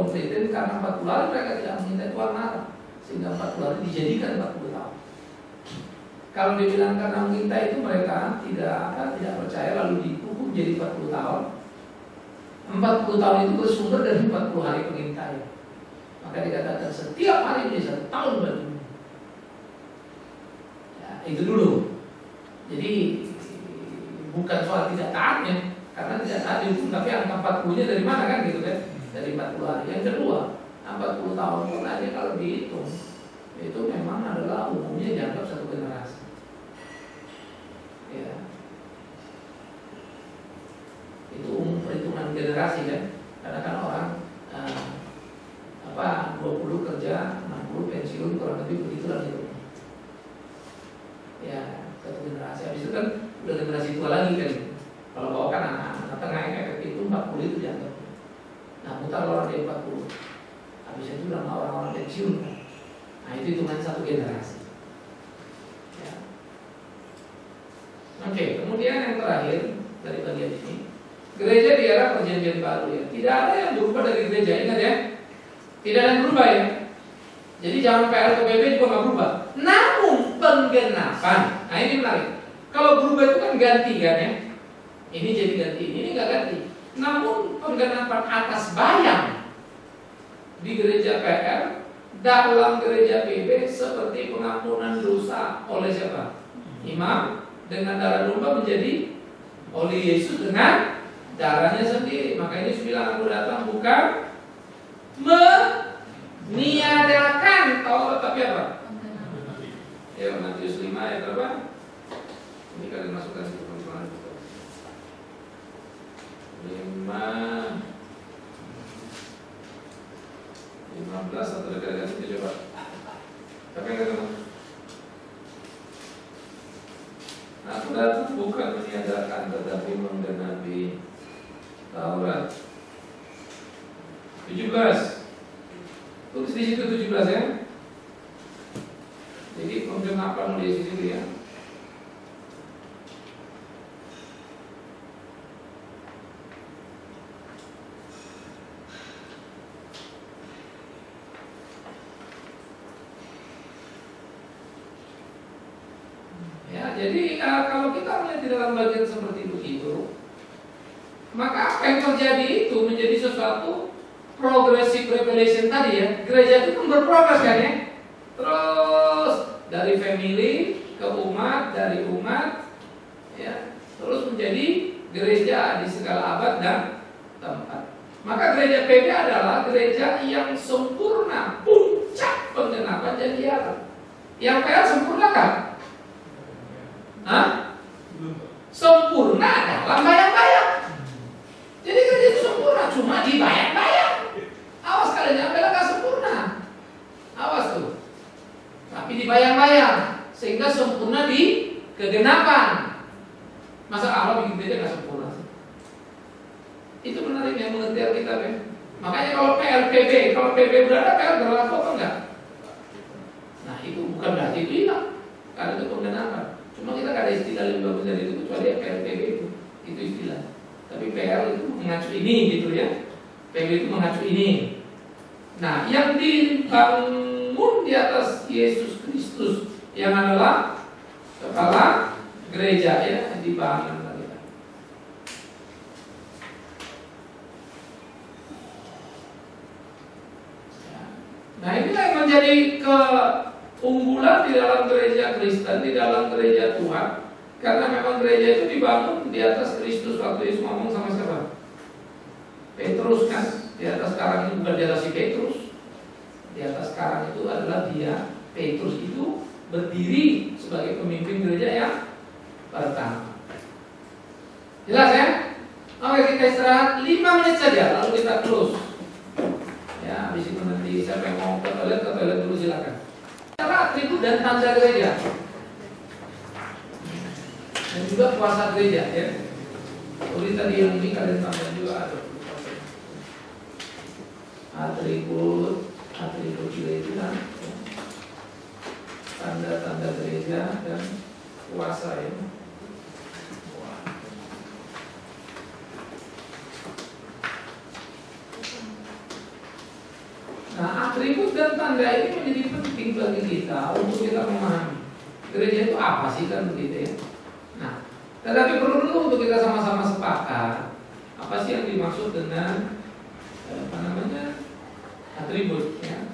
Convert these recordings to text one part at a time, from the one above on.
Komplain karena 40 hari mereka tidak meminta Tuhan marah, sehingga 40 hari dijadikan 40 tahun. Kalau dibilang karena meminta itu mereka tidak percaya lalu dihukum jadi 40 tahun. 40 tahun itu bersumber dari 40 hari pengintaian. Maka dikatakan setiap hari menjadi 1 tahun bagimu. Ya, itu dulu. Jadi bukan soal tidak taatnya, karena tidak taat dihukum, tapi angka 40-nya dari mana kan gitu kan? Dari 40 hari. Yang kedua, 40 tahun pun aja kalau dihitung, itu memang adalah umumnya dianggap satu generasi. Ya. Itu umum perhitungan generasi kan. Karena kan orang 20 kerja, 60 pensiun, kurang lebih begitulah gitu. Ya, satu generasi. Habis itu kan udah generasi tua lagi kan. Kalau bawa kan anak tengah yang efektif itu 40 itu dianggap. Nah, mutar orang dia 40. Habis itu lama orang-orang pensiun kan. Nah, itu hitungan satu generasi. Ya. Oke, kemudian yang terakhir dari bagian ini, gereja di era perjanjian baru ya. Tidak ada yang berubah dari gereja, ingat ya. Tidak ada yang berubah ya. Jadi zaman PLKBB juga nggak berubah. Namun penggenapan, nah ini menarik. Kalau berubah itu kan ganti kan ya. Ini jadi ganti, ini nggak ganti. Namun penggenapan atas bayang di gereja PR dalam gereja PB seperti pengampunan dosa oleh siapa? Imam dengan darah domba menjadi oleh Yesus dengan darahnya sendiri. Maka ini bilang aku datang bukan meniadakan Taurat tapi apa? Ya Matius 5 ayat berapa? Ini kalian masukkan ke persoalan itu. 15 atau dekat-dekat itu coba. Tapi yang ketemu. Aku datang bukan meniadakan tetapi menggenapi Taurat. 17. Tulis di situ 17 ya. Jadi penggenapan di situ ya. Jadi kalau kita melihat di dalam bagian seperti begitu, maka apa yang terjadi itu menjadi sesuatu progressive revelation tadi ya. Gereja itu kan berprogres kan ya. Terus dari family ke umat, dari umat ya, terus menjadi gereja di segala abad dan tempat. Maka gereja PB adalah gereja yang sempurna, puncak penggenapan janji Allah. Yang PR sempurna kan? Hah? Sempurna dalam bayang-bayang. Jadi gereja itu sempurna cuma di bayang-bayang. Awas kalian jangan bilang gak sempurna. Awas tuh. Tapi di bayang-bayang sehingga sempurna di kegenapan. Masa Allah bikin gereja gak sempurna sih? Itu menarik yang mengerti Alkitab ya. Makanya kalau PLPB, kalau PB berada PL berlaku apa enggak? Nah itu bukan berarti itu hilang, karena itu penggenapan. Cuma kita gak ada istilah lebih bagus dari itu kecuali ya PLPB itu istilah. Tapi PL itu mengacu ini gitu ya. PB itu mengacu ini. Nah, yang dibangun di atas Yesus Kristus yang adalah kepala gereja ya, dibangun lagi. Nah, inilah yang menjadi keunggulan di dalam gereja Kristen, di dalam gereja Tuhan. Karena memang gereja itu dibangun di atas Kristus. Waktu Yesus ngomong sama siapa? Petrus kan. Di atas karang itu bukan di atas si Petrus. Di atas karang itu adalah dia. Petrus itu berdiri sebagai pemimpin gereja yang pertama. Jelas ya? Oke, kita istirahat 5 menit saja, lalu kita close. Ya, habis itu nanti siapa yang mau ke toilet dulu silakan. Cara atribut dan tanda gereja. Dan juga kuasa gereja ya. Tulis tadi yang ini kalian tambah juga ada. Atribut gereja, tanda-tanda gereja dan kuasa ya. atribut dan tanda ini menjadi penting bagi kita untuk kita memahami gereja itu apa sih kan begitu ya. Nah, tetapi perlu dulu untuk kita sama-sama sepakat apa sih yang dimaksud dengan atribut ya.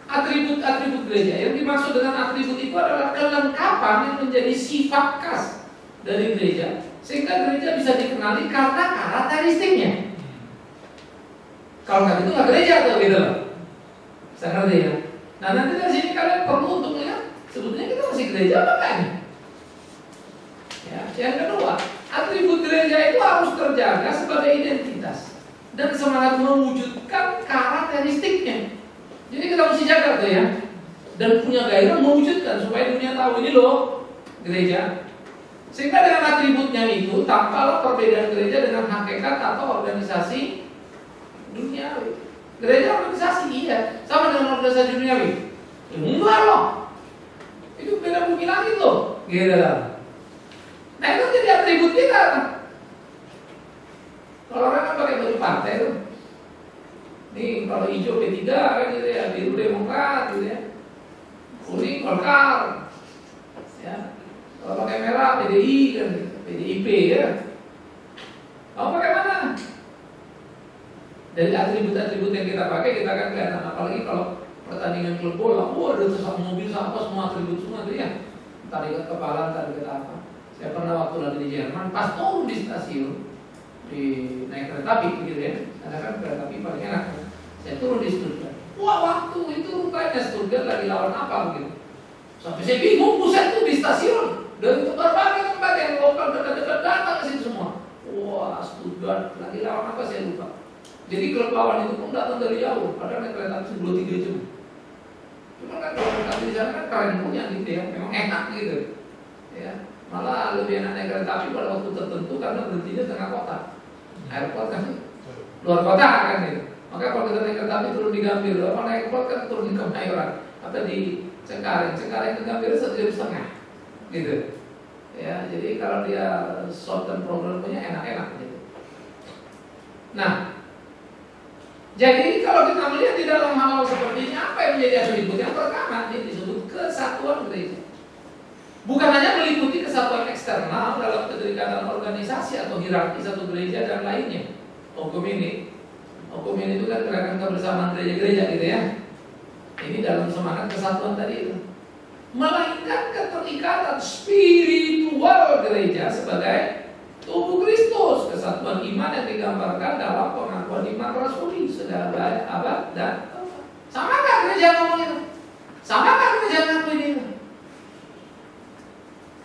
Atribut gereja yang dimaksud dengan atribut itu adalah kelengkapan yang menjadi sifat khas dari gereja sehingga gereja bisa dikenali karena karakteristiknya. Kalau nggak itu nggak gereja tuh gitu loh. Saya ngerti ya. Nah nanti dari sini kalian perlu untuk melihat sebetulnya kita masih gereja apa enggak nih? Ya, yang kedua, atribut gereja itu harus terjaga sebagai identitas dan semangat mewujudkan karakteristiknya. Jadi kita mesti jaga tuh ya, dan punya gairah mewujudkan supaya dunia tahu ini loh gereja. Sehingga dengan atributnya itu tampaklah perbedaan gereja dengan hakikat atau organisasi duniawi. Gereja organisasi iya, sama dengan organisasi duniawi. Enggak loh, itu beda bumi langit loh, gitu lah. Nah itu jadi atribut kita. Kalau orang kan pakai baju partai tuh. Nih kalau hijau P3 kan gitu ya, biru Demokrat gitu ya, kuning Golkar, ya. Kalau pakai merah PDI kan, PDIP ya. Kamu pakai mana? Dari atribut-atribut yang kita pakai kita akan kelihatan. Apalagi kalau pertandingan klub bola, ada satu mobil apa semua atribut semua itu ya. Entah dekat kepala, entah dekat apa. Saya pernah waktu lagi di Jerman, pas turun di stasiun, di naik kereta api gitu ya. Karena kan kereta api paling enak. Saya turun di Stuttgart. Wah waktu itu rupanya Stuttgart lagi lawan apa gitu. Sampai saya bingung, buset tuh di stasiun. Dari berbagai tempat yang lokal dekat-dekat datang ke sini semua. Wah Stuttgart lagi lawan apa saya lupa. Jadi klub lawan itu pun datang dari jauh. Padahal naik kereta api 2-3 jam. Cuma kan kalau kereta api di sana kan kalian punya gitu ya, memang enak gitu. Ya, malah lebih enak naik kereta api pada waktu tertentu karena berhentinya tengah kota. Airport kan luar kota kan gitu. Maka kalau kita naik kereta api turun di Gambir, kalau naik airport kan turun di Kemayoran atau di Cengkareng ke Gambir 1,5 jam gitu. Ya, jadi kalau dia short term program punya enak-enak gitu. Nah, jadi kalau kita melihat di dalam hal seperti ini apa yang menjadi atribut? Yang pertama ini disebut kesatuan gereja. Bukan hanya meliputi kesatuan eksternal dalam keterikatan organisasi atau hierarki satu gereja dan lainnya. Hukum ini itu kan gerakan kebersamaan gereja-gereja gitu ya. Ini dalam semangat kesatuan tadi itu. Melainkan keterikatan spiritual gereja sebagai tubuh Kristus, kesatuan iman yang digambarkan dalam pengakuan iman rasuli segala abad dan samakah gereja ngomong itu? Samakah gereja ngakuin itu?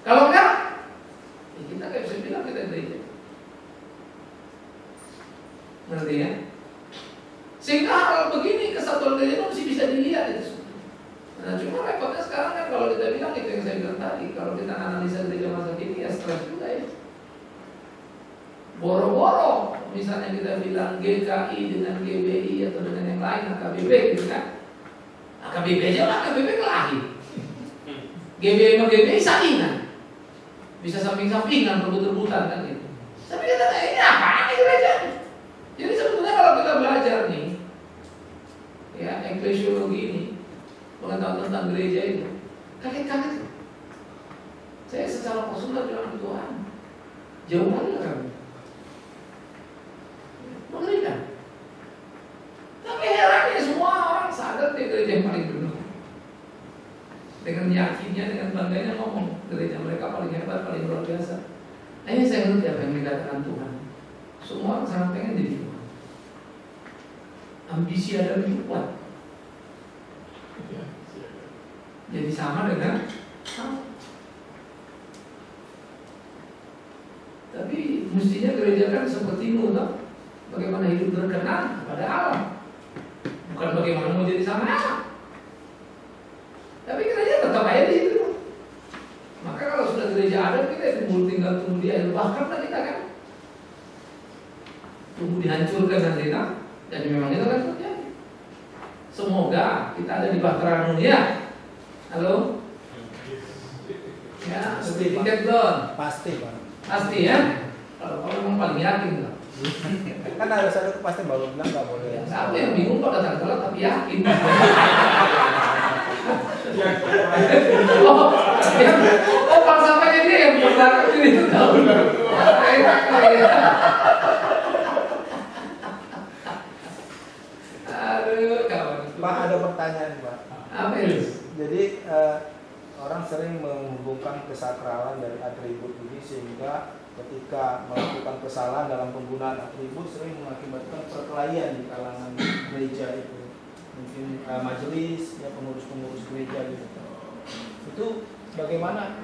Kalau enggak, ya kita nggak bisa bilang kita gereja. Ngerti ya? Sehingga hal begini kesatuan gereja itu mesti bisa dilihat itu. Nah cuma repotnya sekarang kan kalau kita bilang itu yang saya bilang tadi, kalau kita analisa gereja masa kini ya stres juga ya. Boro-boro misalnya kita bilang GKI dengan GBI atau dengan yang lain AKBP gitu kan. AKBP aja lah, AKBP kelahi. GBI sama GBI salingan. Bisa samping-sampingan, rebut-rebutan kan gitu. Tapi kita ini apa nih gereja? Jadi sebetulnya kalau kita belajar nih ya eklesiologi ini, pengetahuan tentang gereja itu kaget-kaget. Saya secara personal bilang Tuhan jauh kali lah kami. Mengerikan. Tapi herannya semua orang sadar di gereja yang paling benar. Dengan yakinnya, dengan bangganya ngomong gereja mereka paling hebat, paling luar biasa. Nah ini saya ngerti apa yang dikatakan Tuhan. Semua orang sangat pengen jadi Tuhan. Ambisi ada lebih kuat. Jadi sama dengan tapi mestinya gereja kan seperti Nuh, bagaimana hidup berkenan kepada Allah, bukan bagaimana mau jadi sama Allah. Tapi gereja tetap aja di situ. Maka kalau sudah gereja ada, kita tinggal tunggu di air bakar lah kita kan. Tunggu dihancurkan nanti kan. Jadi memang itu kan terjadi. Semoga kita ada di bahtera dunia. Halo? Ya, lebih tiket belum? Pasti Pak. Pasti ya. Kalau memang paling paling yakin lah. Kan harus ada kepastian baru bilang nggak boleh. Ya, aku yang bingung kok datang telat tapi yakin. Oh, falsafahnya dia yang berbakar itu tahu. Aduh, kawan. Pak, ada pertanyaan, Pak. Apa itu? Jadi orang sering menghubungkan kesakralan dari atribut ini sehingga ketika melakukan kesalahan dalam penggunaan atribut sering mengakibatkan perkelahian di kalangan gereja itu. Mungkin majelis, ya pengurus-pengurus gereja gitu. Itu bagaimana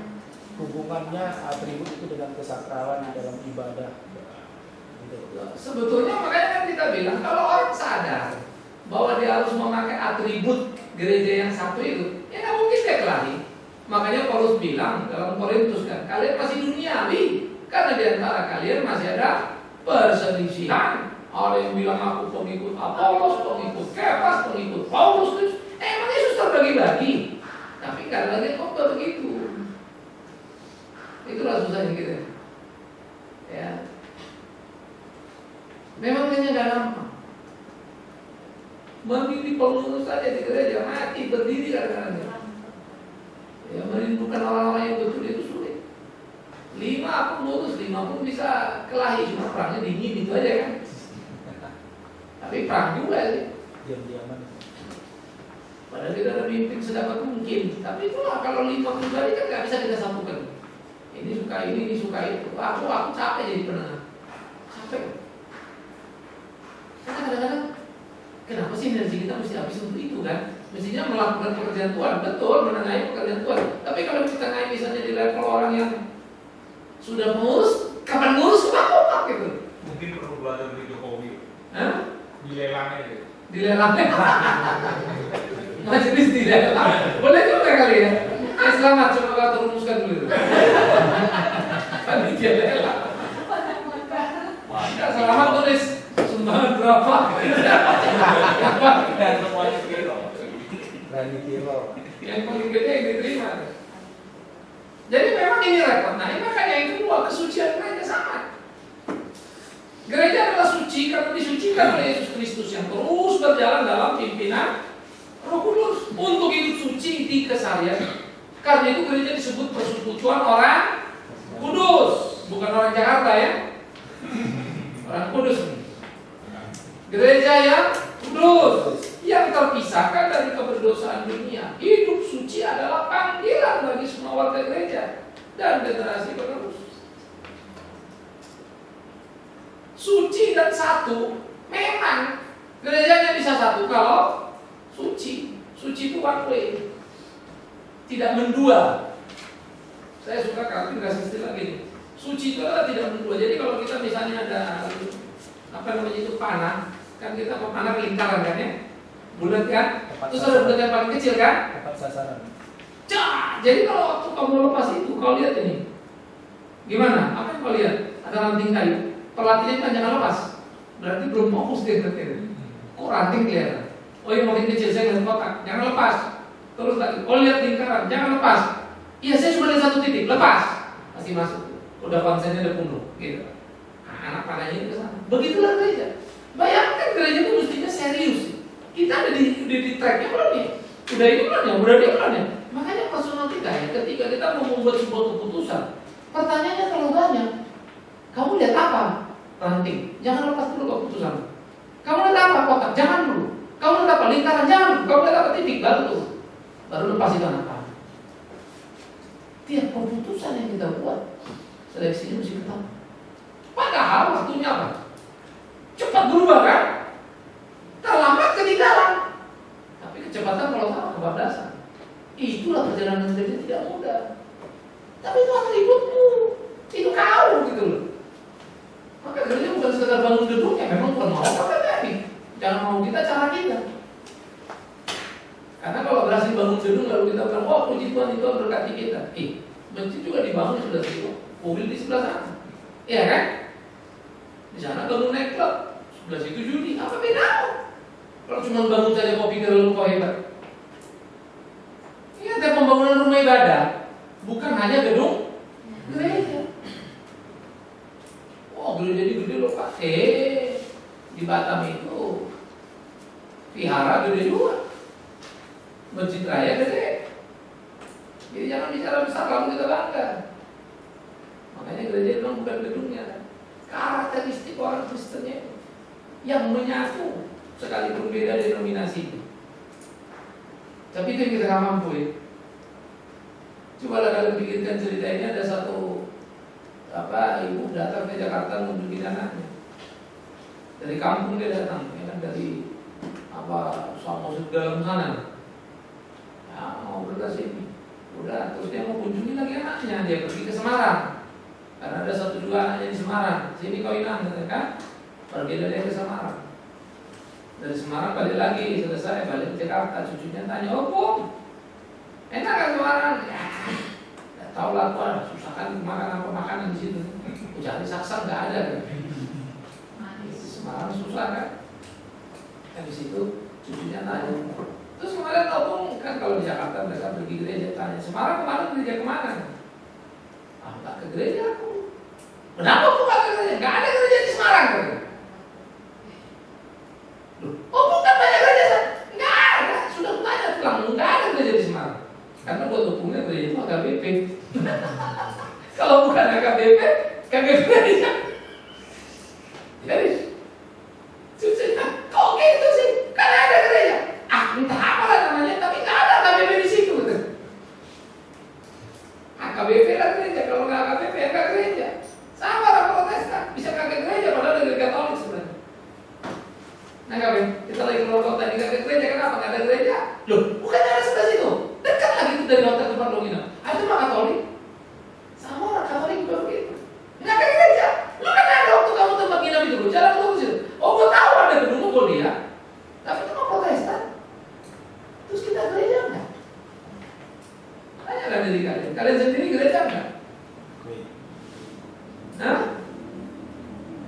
hubungannya atribut itu dengan kesakralan di dalam ibadah? Gitu. Sebetulnya makanya kan kita bilang kalau orang sadar bahwa dia harus memakai atribut gereja yang satu itu, ya nggak mungkin dia kelahi. Makanya Paulus bilang dalam Korintus kan, kalian masih duniawi karena di antara kalian masih ada perselisihan. Ada yang bilang aku pengikut Apolos, pengikut Kefas, pengikut Paulus. Emang Yesus terbagi-bagi, tapi nggak ada lagi kok begitu. Itulah susahnya kita. Ya, memang hanya nggak gampang. Memilih pengurus saja di gereja mati berdiri kadang-kadang. Ya, merindukan orang-orang yang betul itu sulit. 5 aku ngurus, 5 pun bisa kelahi, cuma perangnya dingin itu aja kan. Tapi perang juga sih. Diam-diaman. Padahal kita ada mimpin sedapat mungkin. Tapi itulah kalau 5 pribadi kan nggak bisa kita satukan. Ini suka ini suka itu. Aku capek jadi penengah. Capek. Karena kadang-kadang kenapa sih energi kita mesti habis untuk itu kan? Mestinya melakukan pekerjaan Tuhan, betul menengahi pekerjaan Tuhan. Tapi kalau kita naik misalnya di level orang yang sudah ngurus, kapan ngurus apa gitu? Mungkin perlu belajar dari Jokowi. Hah? Dilelangnya gitu. Dilelangnya. Majelis dilelang. Boleh juga kali ya. Selamat, coba kau rumuskan dulu. Panitia lelang. Wah, selamat tulis sumbangan berapa? Dan semuanya kilo. Berani kilo. Yang paling gede yang diterima. Jadi memang ini repot. Nah, ini makanya yang kedua, kesucian gereja sama. Gereja adalah suci karena disucikan oleh Yesus Kristus yang terus berjalan dalam pimpinan Roh Kudus untuk hidup suci di keseharian. Karena itu gereja disebut persekutuan orang kudus, bukan orang Jakarta ya. Orang kudus. Gereja yang kudus, yang terpisahkan dari keberdosaan dunia. Hidup suci adalah panggilan bagi semua warga gereja dan generasi penerus. Suci dan satu, memang gerejanya bisa satu kalau suci. Suci itu one way, tidak mendua. Saya suka kalau kasih istilah gini. Suci itu adalah tidak mendua. Jadi kalau kita misalnya ada apa namanya itu panah, kan kita memanah lingkaran kan ya, bulat kan? Terus ada bulat yang paling kecil kan? Tepat sasaran. Jadi kalau waktu kamu lepas itu, kau lihat ini, gimana? Apa yang kau lihat? Ada ranting kayu. Pelatihnya kan jangan lepas. Berarti belum fokus dia berarti. Kok ranting kelihatan? Oh yang makin kecil saya lihat kotak, jangan lepas. Terus lagi, oh lihat lingkaran, jangan lepas. Iya saya cuma lihat 1 titik, lepas. Masih masuk. Udah konsennya udah penuh, gitu. Nah, anak panahnya ke sana. Begitulah gereja. Bayangkan gereja itu mestinya serius. Kita ada di tracknya belum nih? Udah ini belum ya? Udah dia belum ya? Makanya personal kita ya, ketika kita mau membuat sebuah keputusan, pertanyaannya terlalu banyak. Kamu lihat apa? Ranting. Jangan lepas dulu keputusan. Kamu lihat apa? Kotak. Jangan dulu. Kamu lihat apa? Lingkaran. Jangan. Kamu lihat apa? Titik. Baru tuh. Baru lepas itu apa? Tiap keputusan yang kita buat, seleksinya mesti ketemu. Padahal waktunya apa? Cepat berubah kan? Terlambat ketinggalan. Tapi kecepatan kalau sama kebablasan. Itulah perjalanan gereja tidak mudah. Tapi itu atributmu. Itu kau gitu loh. Maka gereja bukan sekedar bangun gedung, ya memang Tuhan mau apa tadi. Jangan mau kita cara kita. Karena kalau berhasil bangun gedung lalu kita bilang, oh puji Tuhan itu berkati kita. Masjid juga dibangun sudah situ. Mobil di sebelah sana. Iya kan? Di sana bangun naik klub, sebelah situ judi. Apa beda? Kalau cuma bangun saja kau pikir lalu kau hebat. Ini ada pembangunan rumah ibadah, bukan hanya gedung gereja. Oh gereja gede loh Pak. Di Batam itu vihara gede juga, masjid raya gede. Jadi jangan bicara besar kamu kita bangga. Makanya gereja memang bukan gedungnya, karakteristik orang Kristennya itu yang menyatu sekalipun beda denominasi. Tapi itu yang kita nggak mampu ya. Coba lah kalian pikirkan cerita ini, ada satu ibu datang ke Jakarta mengunjungi anaknya. Dari kampung dia datang, ya kan, dari Samosir dalam sana. Ya, mau berkas ini. Udah, terus dia mau kunjungi lagi anaknya, dia pergi ke Semarang. Karena ada 1-2 anaknya di Semarang. Sini kawinan, kan? Pergi dari ke Semarang. Dari Semarang balik lagi, selesai balik ke Jakarta. Cucunya tanya, "Oh, enak kan Semarang?" Ya, nggak tahu lah, susah kan makan apa makanan di situ. Cari saksang nggak ada kan? Semarang susah kan? Di situ cucunya tanya. Terus kemarin Opung kan kalau di Jakarta mereka pergi gereja, tanya, "Semarang kemarin gereja kemana?" "Nggak ke gereja aku." "Kenapa aku nggak ke gereja?" "Nggak ada gereja di Semarang." "Oh bukan banyak gereja." "Nggak ada, sudah tanya pulang, nggak ada gereja di Semarang." Karena buat Opungnya gereja itu AKBP. Kalau bukan AKBP, kagak gereja. Jadi cucunya, "Kok gitu sih? Kan ada gereja." Entah apa namanya, tapi nggak ada AKBP di situ. AKBP lah gereja, kalau nggak AKBP ya nggak gereja. Sama orang Protestan, bisa kagak gereja padahal negeri Katolik sebenarnya. Nah, kita lagi keluar kota ini kagak gereja, kenapa nggak ada gereja? Loh, bukan ada sebelah situ, dekat lagi itu dari hotel tempat lo nginep. Itu mah Katolik, sama orang Katolik juga begitu. Nggak ada gereja, lo kan ada waktu kamu tempat nginep itu, jalan terus itu. Oh, gue tahu ada gedung kok dia, tapi itu mah Protestan. Terus kita gereja enggak? Tanyakan diri kalian. Kalian sendiri gereja enggak? Hah?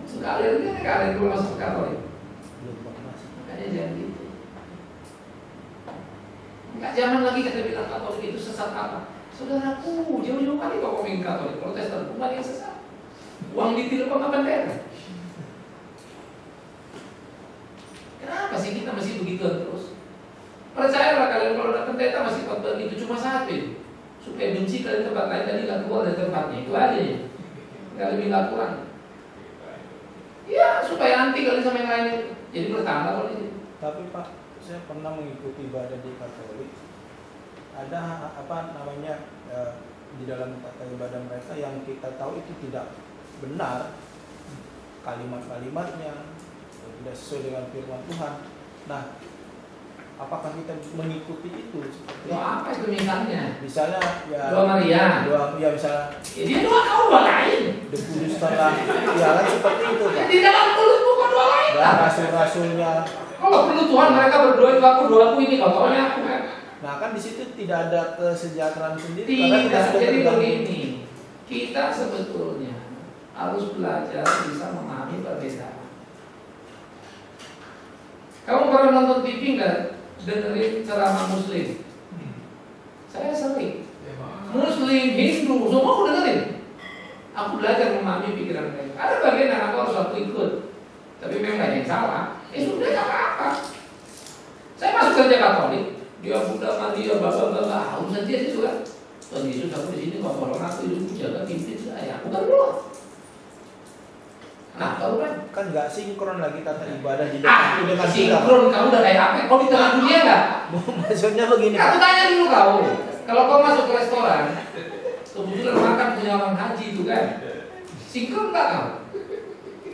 Sekalian ini kalian belum masuk ke Katolik. Makanya jangan gitu. Enggak zaman lagi kita bilang Katolik itu sesat apa? Saudaraku, jauh-jauh kali kok ngomongin Katolik, Protestan bukan yang sesat. Uang ditiru sama bendera. Kenapa sih kita masih begitu terus? Percayalah kalian kalau ada pendeta masih khotbah itu cuma satu, supaya benci kalian tempat lain tadi nggak keluar dari tempatnya, itu aja ya, nggak lebih nggak kurang. Ya supaya anti kalian sama yang lain itu. Jadi bertambah kalau ini. Tapi Pak, saya pernah mengikuti ibadah di Katolik. Ada di dalam tata ibadah mereka yang kita tahu itu tidak benar, kalimat-kalimatnya tidak sesuai dengan firman Tuhan. Nah, apakah kita mengikuti itu? Doa apa itu misalnya? Misalnya ya doa Maria. Misalnya. Ya, dia doa kau doa lain. Kudus tanah, ya kan seperti itu Pak. Di dalam mulut bukan doa lain. Dan rasul-rasulnya. Kalau perlu Tuhan mereka berdoa itu aku doaku ini contohnya aku kan. Nah kan di situ tidak ada kesejahteraan sendiri. Tidak. Jadi begini, kita sebetulnya harus belajar bisa memahami perbedaan. Kamu pernah nonton TV nggak? Dengerin ceramah Muslim? Saya sering. Muslim, Hindu, semua aku dengerin. Aku belajar memahami pikiran mereka. Ada bagian yang aku harus ikut, tapi memang gak ada yang salah. Sudah gak apa-apa. Saya masuk kerja Katolik, dia Bunda Maria, bapak-bapak, urusan dia itu kan. Tuhan Yesus aku di sini, bapak orang aku itu jaga pimpin saya. Aku kan doa. Nah, tahu kan nggak sinkron lagi tata ibadah di depan dengan sinkron. Kamu udah kayak apa? Kau di tengah dunia nggak? Maksudnya begini. Aku tanya dulu kau. Kalau kau masuk ke restoran, kebetulan makan punya orang haji itu kan, sinkron nggak kau?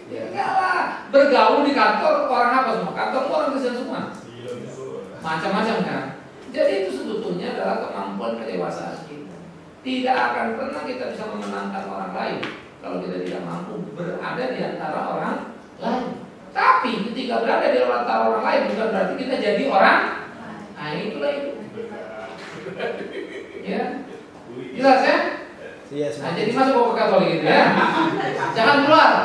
Ya enggak lah. Bergaul di kantor orang apa semua? Kantor orang Kristen semua. Macam-macam kan. Jadi itu sebetulnya adalah kemampuan kedewasaan kita. Tidak akan pernah kita bisa memenangkan orang lain kalau kita tidak mampu berada di antara orang lain. Tapi ketika berada di antara orang lain bukan berarti kita jadi orang. Nah itulah itu. Ya, jelas ya? Iya. Nah, jadi masuk ke Katolik gitu ya. Jangan keluar.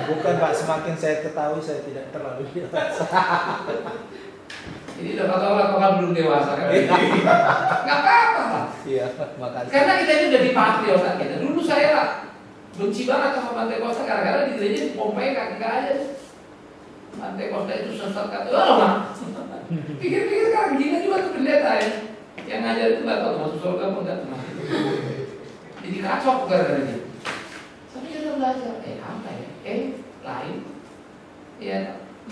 Bukan Pak, semakin saya ketahui saya tidak terlalu dewasa. Jadi udah tahu lah kalau belum dewasa kan? Nggak apa-apa. Iya, makasih. Karena kita ini udah dipakai otak kita. Dulu saya lah benci banget sama Pantekosta gara-gara di gereja dipompai kagak aja. Pantekosta itu sesat kata, wah, pikir-pikir sekarang gini juga tuh pendeta ya, yang ngajar itu nggak tahu masuk surga apa nggak tuh. Jadi kacau gara-gara dia. Tapi kita belajar, apa ya? Lain. Ya,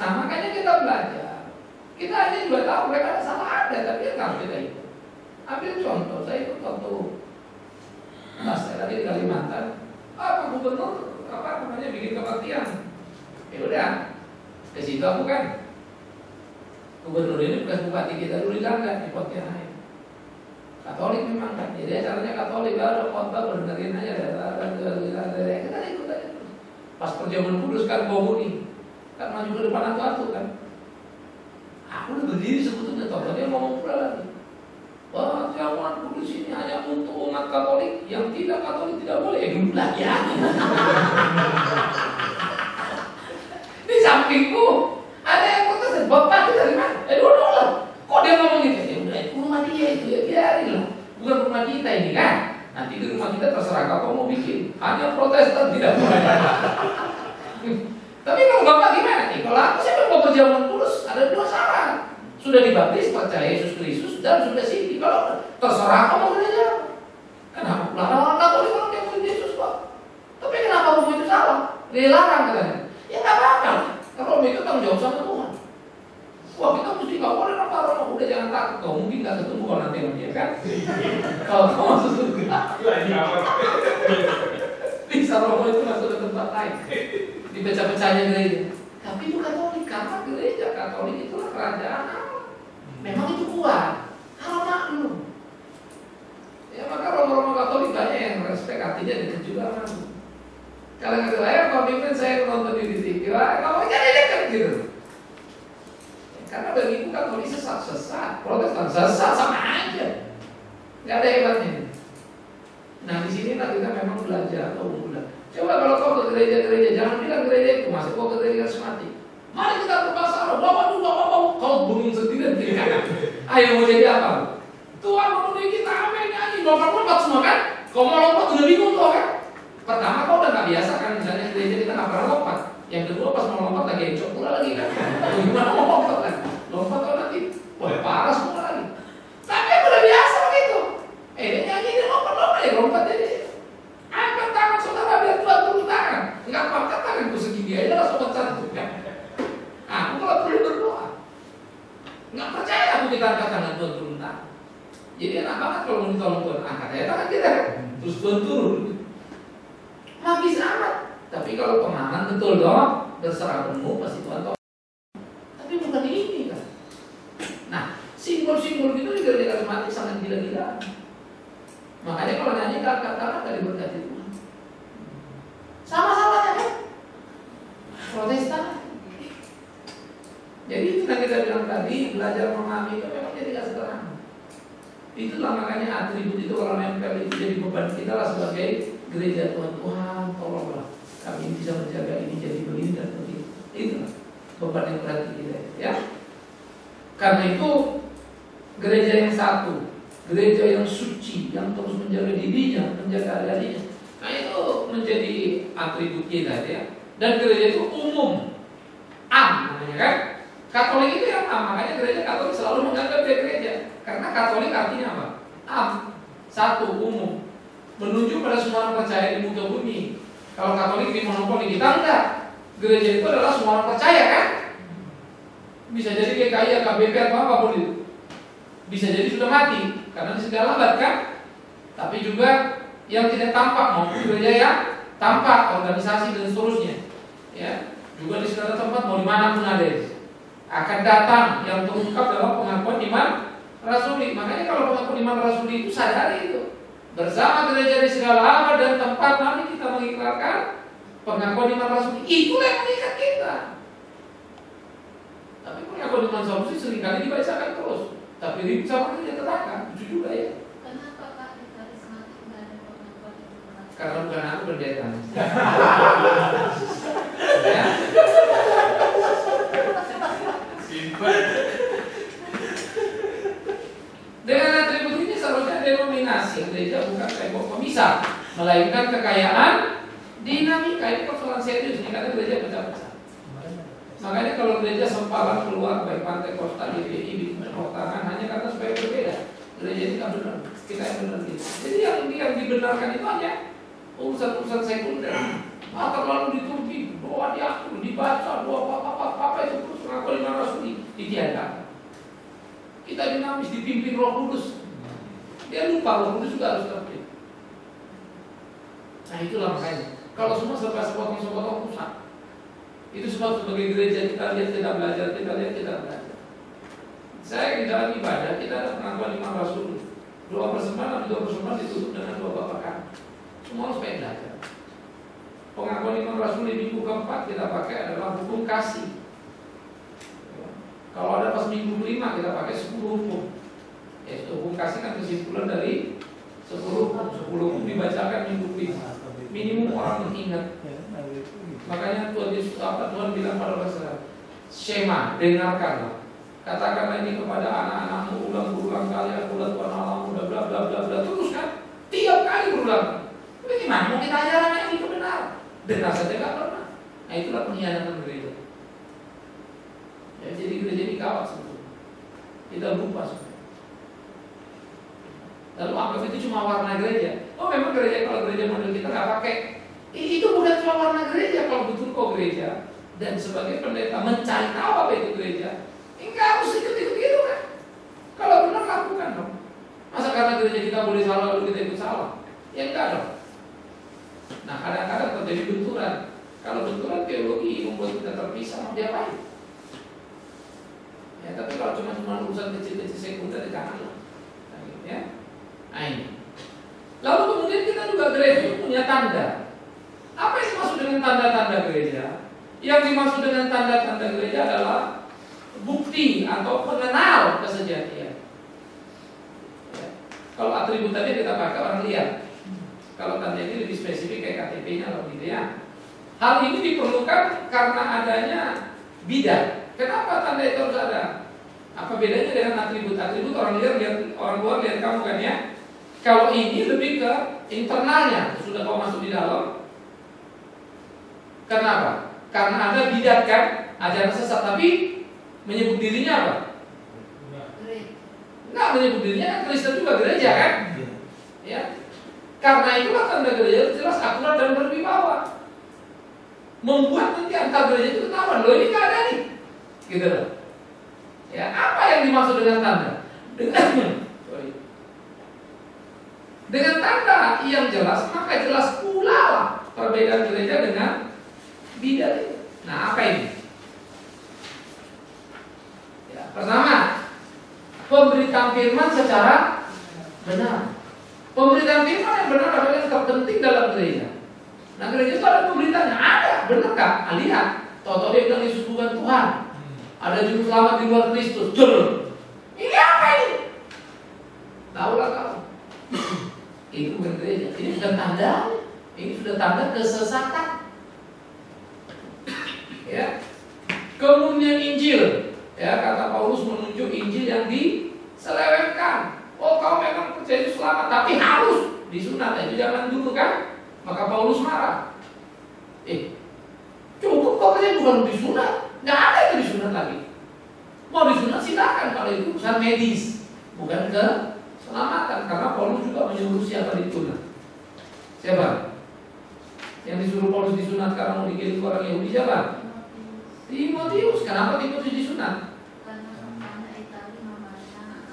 nah makanya kita belajar. Kita aja juga tahu mereka ada salah ada, tapi kan kita itu. Ambil contoh, saya itu waktu mas saya tadi di Kalimantan, apa gubernur apa namanya bikin kebaktian. Ya udah, ke situ aku kan gubernur ini bukan bupati kita dulu di Langgan, di Pontianak. Katolik memang kan, jadi acaranya Katolik, baru khotbah berdengerin aja, kita ikut aja. Pas perjamuan kudus kan Bomuni, kan maju ke depan atu kan. Aku udah berdiri sebetulnya, tau dia ngomong pula lagi. Perjamuan kudus ini hanya untuk umat Katolik, yang tidak Katolik tidak boleh. Gemblah ya. Di sampingku ada yang protes, bapak itu dari mana? Dulu lah. Kok dia ngomong gitu? Ya udah, itu rumah dia itu ya biarin lah. Bukan rumah kita ini kan. Nanti di rumah kita terserah kau mau bikin. Hanya Protestan tidak boleh. Tapi kalau bapak gimana nih? Kalau aku sih mau perjamuan kudus ada dua syarat. Sudah dibaptis percaya Yesus Kristus dan sudah sih. Kalau terserah kamu gereja. Kenapa? Larang orang Katolik orang yang mau Yesus kok. Tapi kenapa hukum itu salah? Dilarang katanya. Ya nggak apa-apa. Kalau itu tanggung jawab sama Tuhan. Wah kita mesti nggak boleh orang udah jangan takut. Kau mungkin nggak ketemu kalau nanti sama dia kan. Kalau kau masuk surga. Bisa romo itu masuk ke tempat lain. Dipecah-pecahnya gereja. Tapi itu Katolik karena gereja Katolik itulah kerajaan Allah. Memang itu kuat. Harus maklum. Ya maka romo-romo Katolik banyak yang respek artinya dekat juga sama aku. Kalau nggak saya komitmen saya nonton di TV, kalau jadi dekat gitu. Karena bagiku Katolik sesat, Protestan sesat sama aja. Nggak ada hebatnya. Nah di sini kita memang belajar atau belajar. Coba kalau kau ke gereja-gereja, jangan bilang gereja itu masuk kau ke gereja karismatik. Mari kita ke pasar, bapak kau bengong sendiri di kanan. Ayo mau jadi apa? Tuhan memenuhi kita, amin nyanyi, lompat semua kan? Kau mau lompat udah bingung kau kan? Pertama kau udah nggak biasa kan, misalnya gereja kita nggak pernah lompat. Yang kedua pas mau lompat lagi encok pula lagi kan? Gimana mau lompat kan? Lompat kau nanti, wah parah semua lagi. Tapi aku udah biasa begitu. Dia nyanyi dia lompat ya lompat jadi. Angkat tangan saudara biar Tuhan turun tangan. Enggak angkat tangan ku segini aja lah sobat satu kan. Aku kalau perlu berdoa. Enggak percaya aku kita angkat tangan Tuhan turun tangan. Jadi enak banget kalau mau ditolong Tuhan angkat aja tangan kita. Terus Tuhan turun. Magis amat. Tapi kalau pemahaman betul dong, berserah penuh pasti Tuhan tolong. Tapi bukan ini kan. Nah, simbol-simbol gitu di gereja karismatik sangat gila-gilaan. Makanya kalau nyanyi kata-kata dari berkati Tuhan. Sama-sama kan? Protestan. Jadi itu yang kita bilang tadi, belajar memahami itu memang jadi gak sederhana. Itulah makanya atribut itu kalau nempel itu jadi beban kita lah sebagai gereja Tuhan. Tuhan tolonglah kami bisa menjaga ini jadi begini dan begitu. Itulah beban yang berat kita ya. Karena itu gereja yang satu, gereja yang suci, yang terus menjaga dirinya, menjaga dirinya. Nah itu menjadi atribut kita ya. Dan gereja itu umum, namanya kan. Katolik itu yang makanya gereja Katolik selalu menganggap dia gereja. Karena Katolik artinya apa? Satu, umum, menunjuk pada semua orang percaya di muka bumi. Kalau Katolik di monopoli kita enggak. Gereja itu adalah semua orang percaya kan. Bisa jadi GKI, KBP atau apapun itu. Bisa jadi sudah mati karena sudah lambat kan. Tapi juga yang tidak tampak maupun gereja yang tampak, organisasi dan seterusnya. Ya, juga di segala tempat mau dimanapun ada akan datang yang terungkap dalam pengakuan iman rasuli. Makanya kalau pengakuan iman rasuli itu sadari itu bersama gereja di segala abad dan tempat, mari kita mengikrarkan pengakuan iman rasuli. Itulah yang mengikat kita. Tapi pengakuan iman rasuli seringkali dibacakan terus. Tapi ribut sama gereja tetangga, lucu juga ya. Kenapa Pak di karismatik nggak ada pengakuan iman rasuli? Karena bukan aku pendeta. Ya. Dengan atribut ini seharusnya denominasi gereja bukan tembok pemisah, melainkan kekayaan persoalan keluar baik Pantai Costa, GPI bikin tepuk tangan hanya karena supaya berbeda. Gereja ini nggak benar, kita yang benar gitu. Jadi yang dibenarkan itu hanya urusan-urusan sekunder. Terlalu diturunkan, doa diatur, dibaca, doa apa itu terus pengakuan iman rasuli ditiadakan. Kita dinamis dipimpin Roh Kudus. Dia lupa Roh Kudus juga harus terpilih. Nah itulah makanya. Kalau semua serba sepotong-sepotong rusak. Itu sebab sebagai gereja kita lihat kita belajar. Saya di dalam ibadah kita ada pengakuan iman rasul. Doa persembahan ditutup dengan doa Bapa Kami. Semua harus pengen belajar. Pengakuan iman rasul di minggu keempat kita pakai adalah hukum kasih. Kalau ada pas minggu kelima kita pakai 10 hukum. Yaitu hukum kasih kan kesimpulan dari 10 hukum. 10 hukum dibacakan minggu kelima. Minimum orang mengingat. Makanya Tuhan Yesus Tuhan bilang pada orang Shema, dengarkanlah. Katakanlah ini kepada anak-anakmu ulang-ulang kali akulah Tuhan Allahmu bla bla bla bla terus kan tiap kali berulang. Bagaimana mau kita ajaran yang itu benar? Dengar saja nggak pernah. Nah itulah pengkhianatan gereja. Ya, jadi gereja ini kawat sebetulnya. Kita lupa semua. Lalu anggap itu cuma warna gereja. Oh memang gereja kalau gereja model kita nggak pakai. Itu bukan cuma warna gereja kalau betul kok gereja. Dan sebagai pendeta mencari tahu apa itu gereja. Enggak harus ikut-ikut gitu kan. Kalau benar lakukan dong. Masa karena gereja kita boleh salah lalu kita ikut salah? Ya enggak dong. Nah kadang-kadang terjadi benturan. Kalau benturan teologi membuat kita terpisah, mau diapain? Ya tapi kalau cuma urusan kecil-kecil sekunder di kanan lah. Ya. Nah ini. Lalu kemudian kita juga gereja punya tanda. Apa yang dimaksud dengan tanda-tanda gereja? Yang dimaksud dengan tanda-tanda gereja adalah bukti atau pengenal kesejatian. Ya. Kalau atribut tadi kita pakai orang lihat. Kalau tanda ini lebih spesifik kayak KTP-nya atau gitu ya. Hal ini diperlukan karena adanya bidat. Kenapa tanda itu harus ada? Apa bedanya dengan atribut? Atribut orang luar lihat kamu kan ya. Kalau ini lebih ke internalnya. Sudah kau masuk di dalam. Kenapa? Karena ada bidat kan, ajaran sesat, tapi menyebut dirinya apa? Enggak menyebut dirinya kan Kristen juga gereja kan? Ya. Karena itulah tanda gereja itu jelas akurat dan berwibawa. Membuat nanti antar gereja itu ketahuan, loh ini nggak ada nih, gitu loh. Ya, apa yang dimaksud dengan tanda? Dengan tanda yang jelas, maka jelas pula lah perbedaan gereja dengan bidat itu. Nah, apa ini? Ya, pertama, pemberitaan firman secara benar. Pemberitaan firman yang benar adalah yang terpenting dalam gereja. Nah, gereja itu ada pemberitaannya, ada, benar nggak? Lihat, Toto dia bilang Yesus bukan Tuhan. Ada juru selamat di luar Kristus. Jur. Ini apa ini? Tahulah kau. Ini bukan gereja. Ini bukan tanda. Ini sudah tanda kesesatan. Ya. Kemudian Injil. Ya, kata Paulus menunjuk Injil yang diselewengkan. Oh, kau memang percaya itu selamat, tapi harus disunat. Itu zaman dulu kan? Maka Paulus marah. Cukup kok katanya bukan disunat. Nggak ada yang disunat lagi. Mau disunat silakan kalau itu urusan medis, bukan keselamatan. Karena Paulus juga menyuruh siapa disunat. Siapa? Yang disuruh Paulus disunat karena mau dikirim ke orang Yahudi siapa? Timotius. Kenapa Timotius disunat?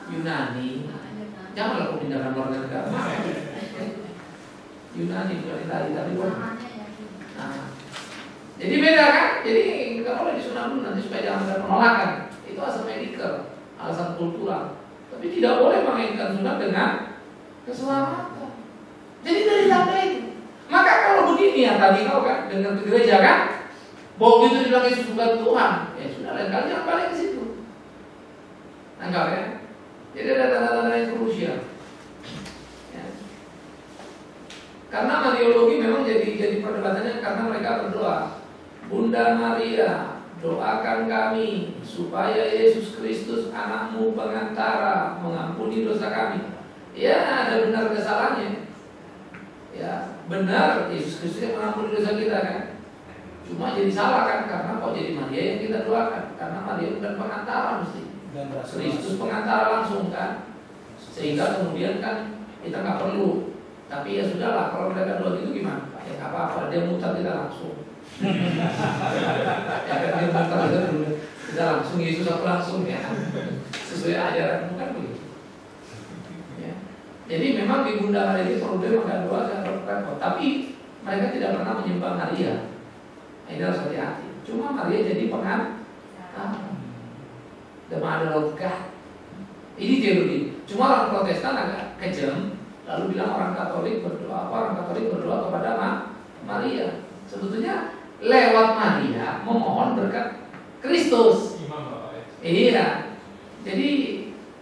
Yunani. Janganlah kau pindahkan luar negara. Yunani bukan Italia. Nah, jadi beda kan? Jadi nggak boleh disunat dulu nanti supaya jangan ada penolakan. Itu asal medical, alasan kultural. Tapi tidak boleh mengaitkan sunat dengan keselamatan. Jadi dari tanda itu. Maka kalau begini ya tadi kau kan dengan ke gereja kan, bahwa itu bilang Yesus bukan Tuhan, ya sudah lain kali jangan balik ke situ. Anggap ya. Jadi ada tanda-tanda yang krusial. Ya. Karena Mariologi memang jadi perdebatannya karena mereka berdoa. Bunda Maria, doakan kami supaya Yesus Kristus anakmu pengantara mengampuni dosa kami. Ya, ada benar kesalahannya. Ya, benar Yesus Kristus yang mengampuni dosa kita kan. Cuma jadi salah kan, karena kok jadi Maria yang kita doakan? Karena Maria bukan pengantara mesti. Dan Kristus pengantara langsung kan. Sehingga kemudian kan kita nggak perlu. Tapi ya sudahlah, kalau mereka doa gitu gimana? Ya nggak apa-apa, dia mutar kita langsung. Ya kan dia mutar kita langsung, Yesus aku langsung ya. Sesuai ajaran kan begitu. Ya. Jadi memang di Bunda Maria ini problem ada doa dan repot. Tapi mereka tidak pernah menyembah Maria. Ini harus hati-hati. Cuma Maria jadi pengantara. The Mother of God. Ini teologi. Cuma orang Protestan agak kejam, lalu bilang orang Katolik berdoa kepada Maria. Sebetulnya lewat Maria memohon berkat Kristus. Imam Bapak ya. Iya. Jadi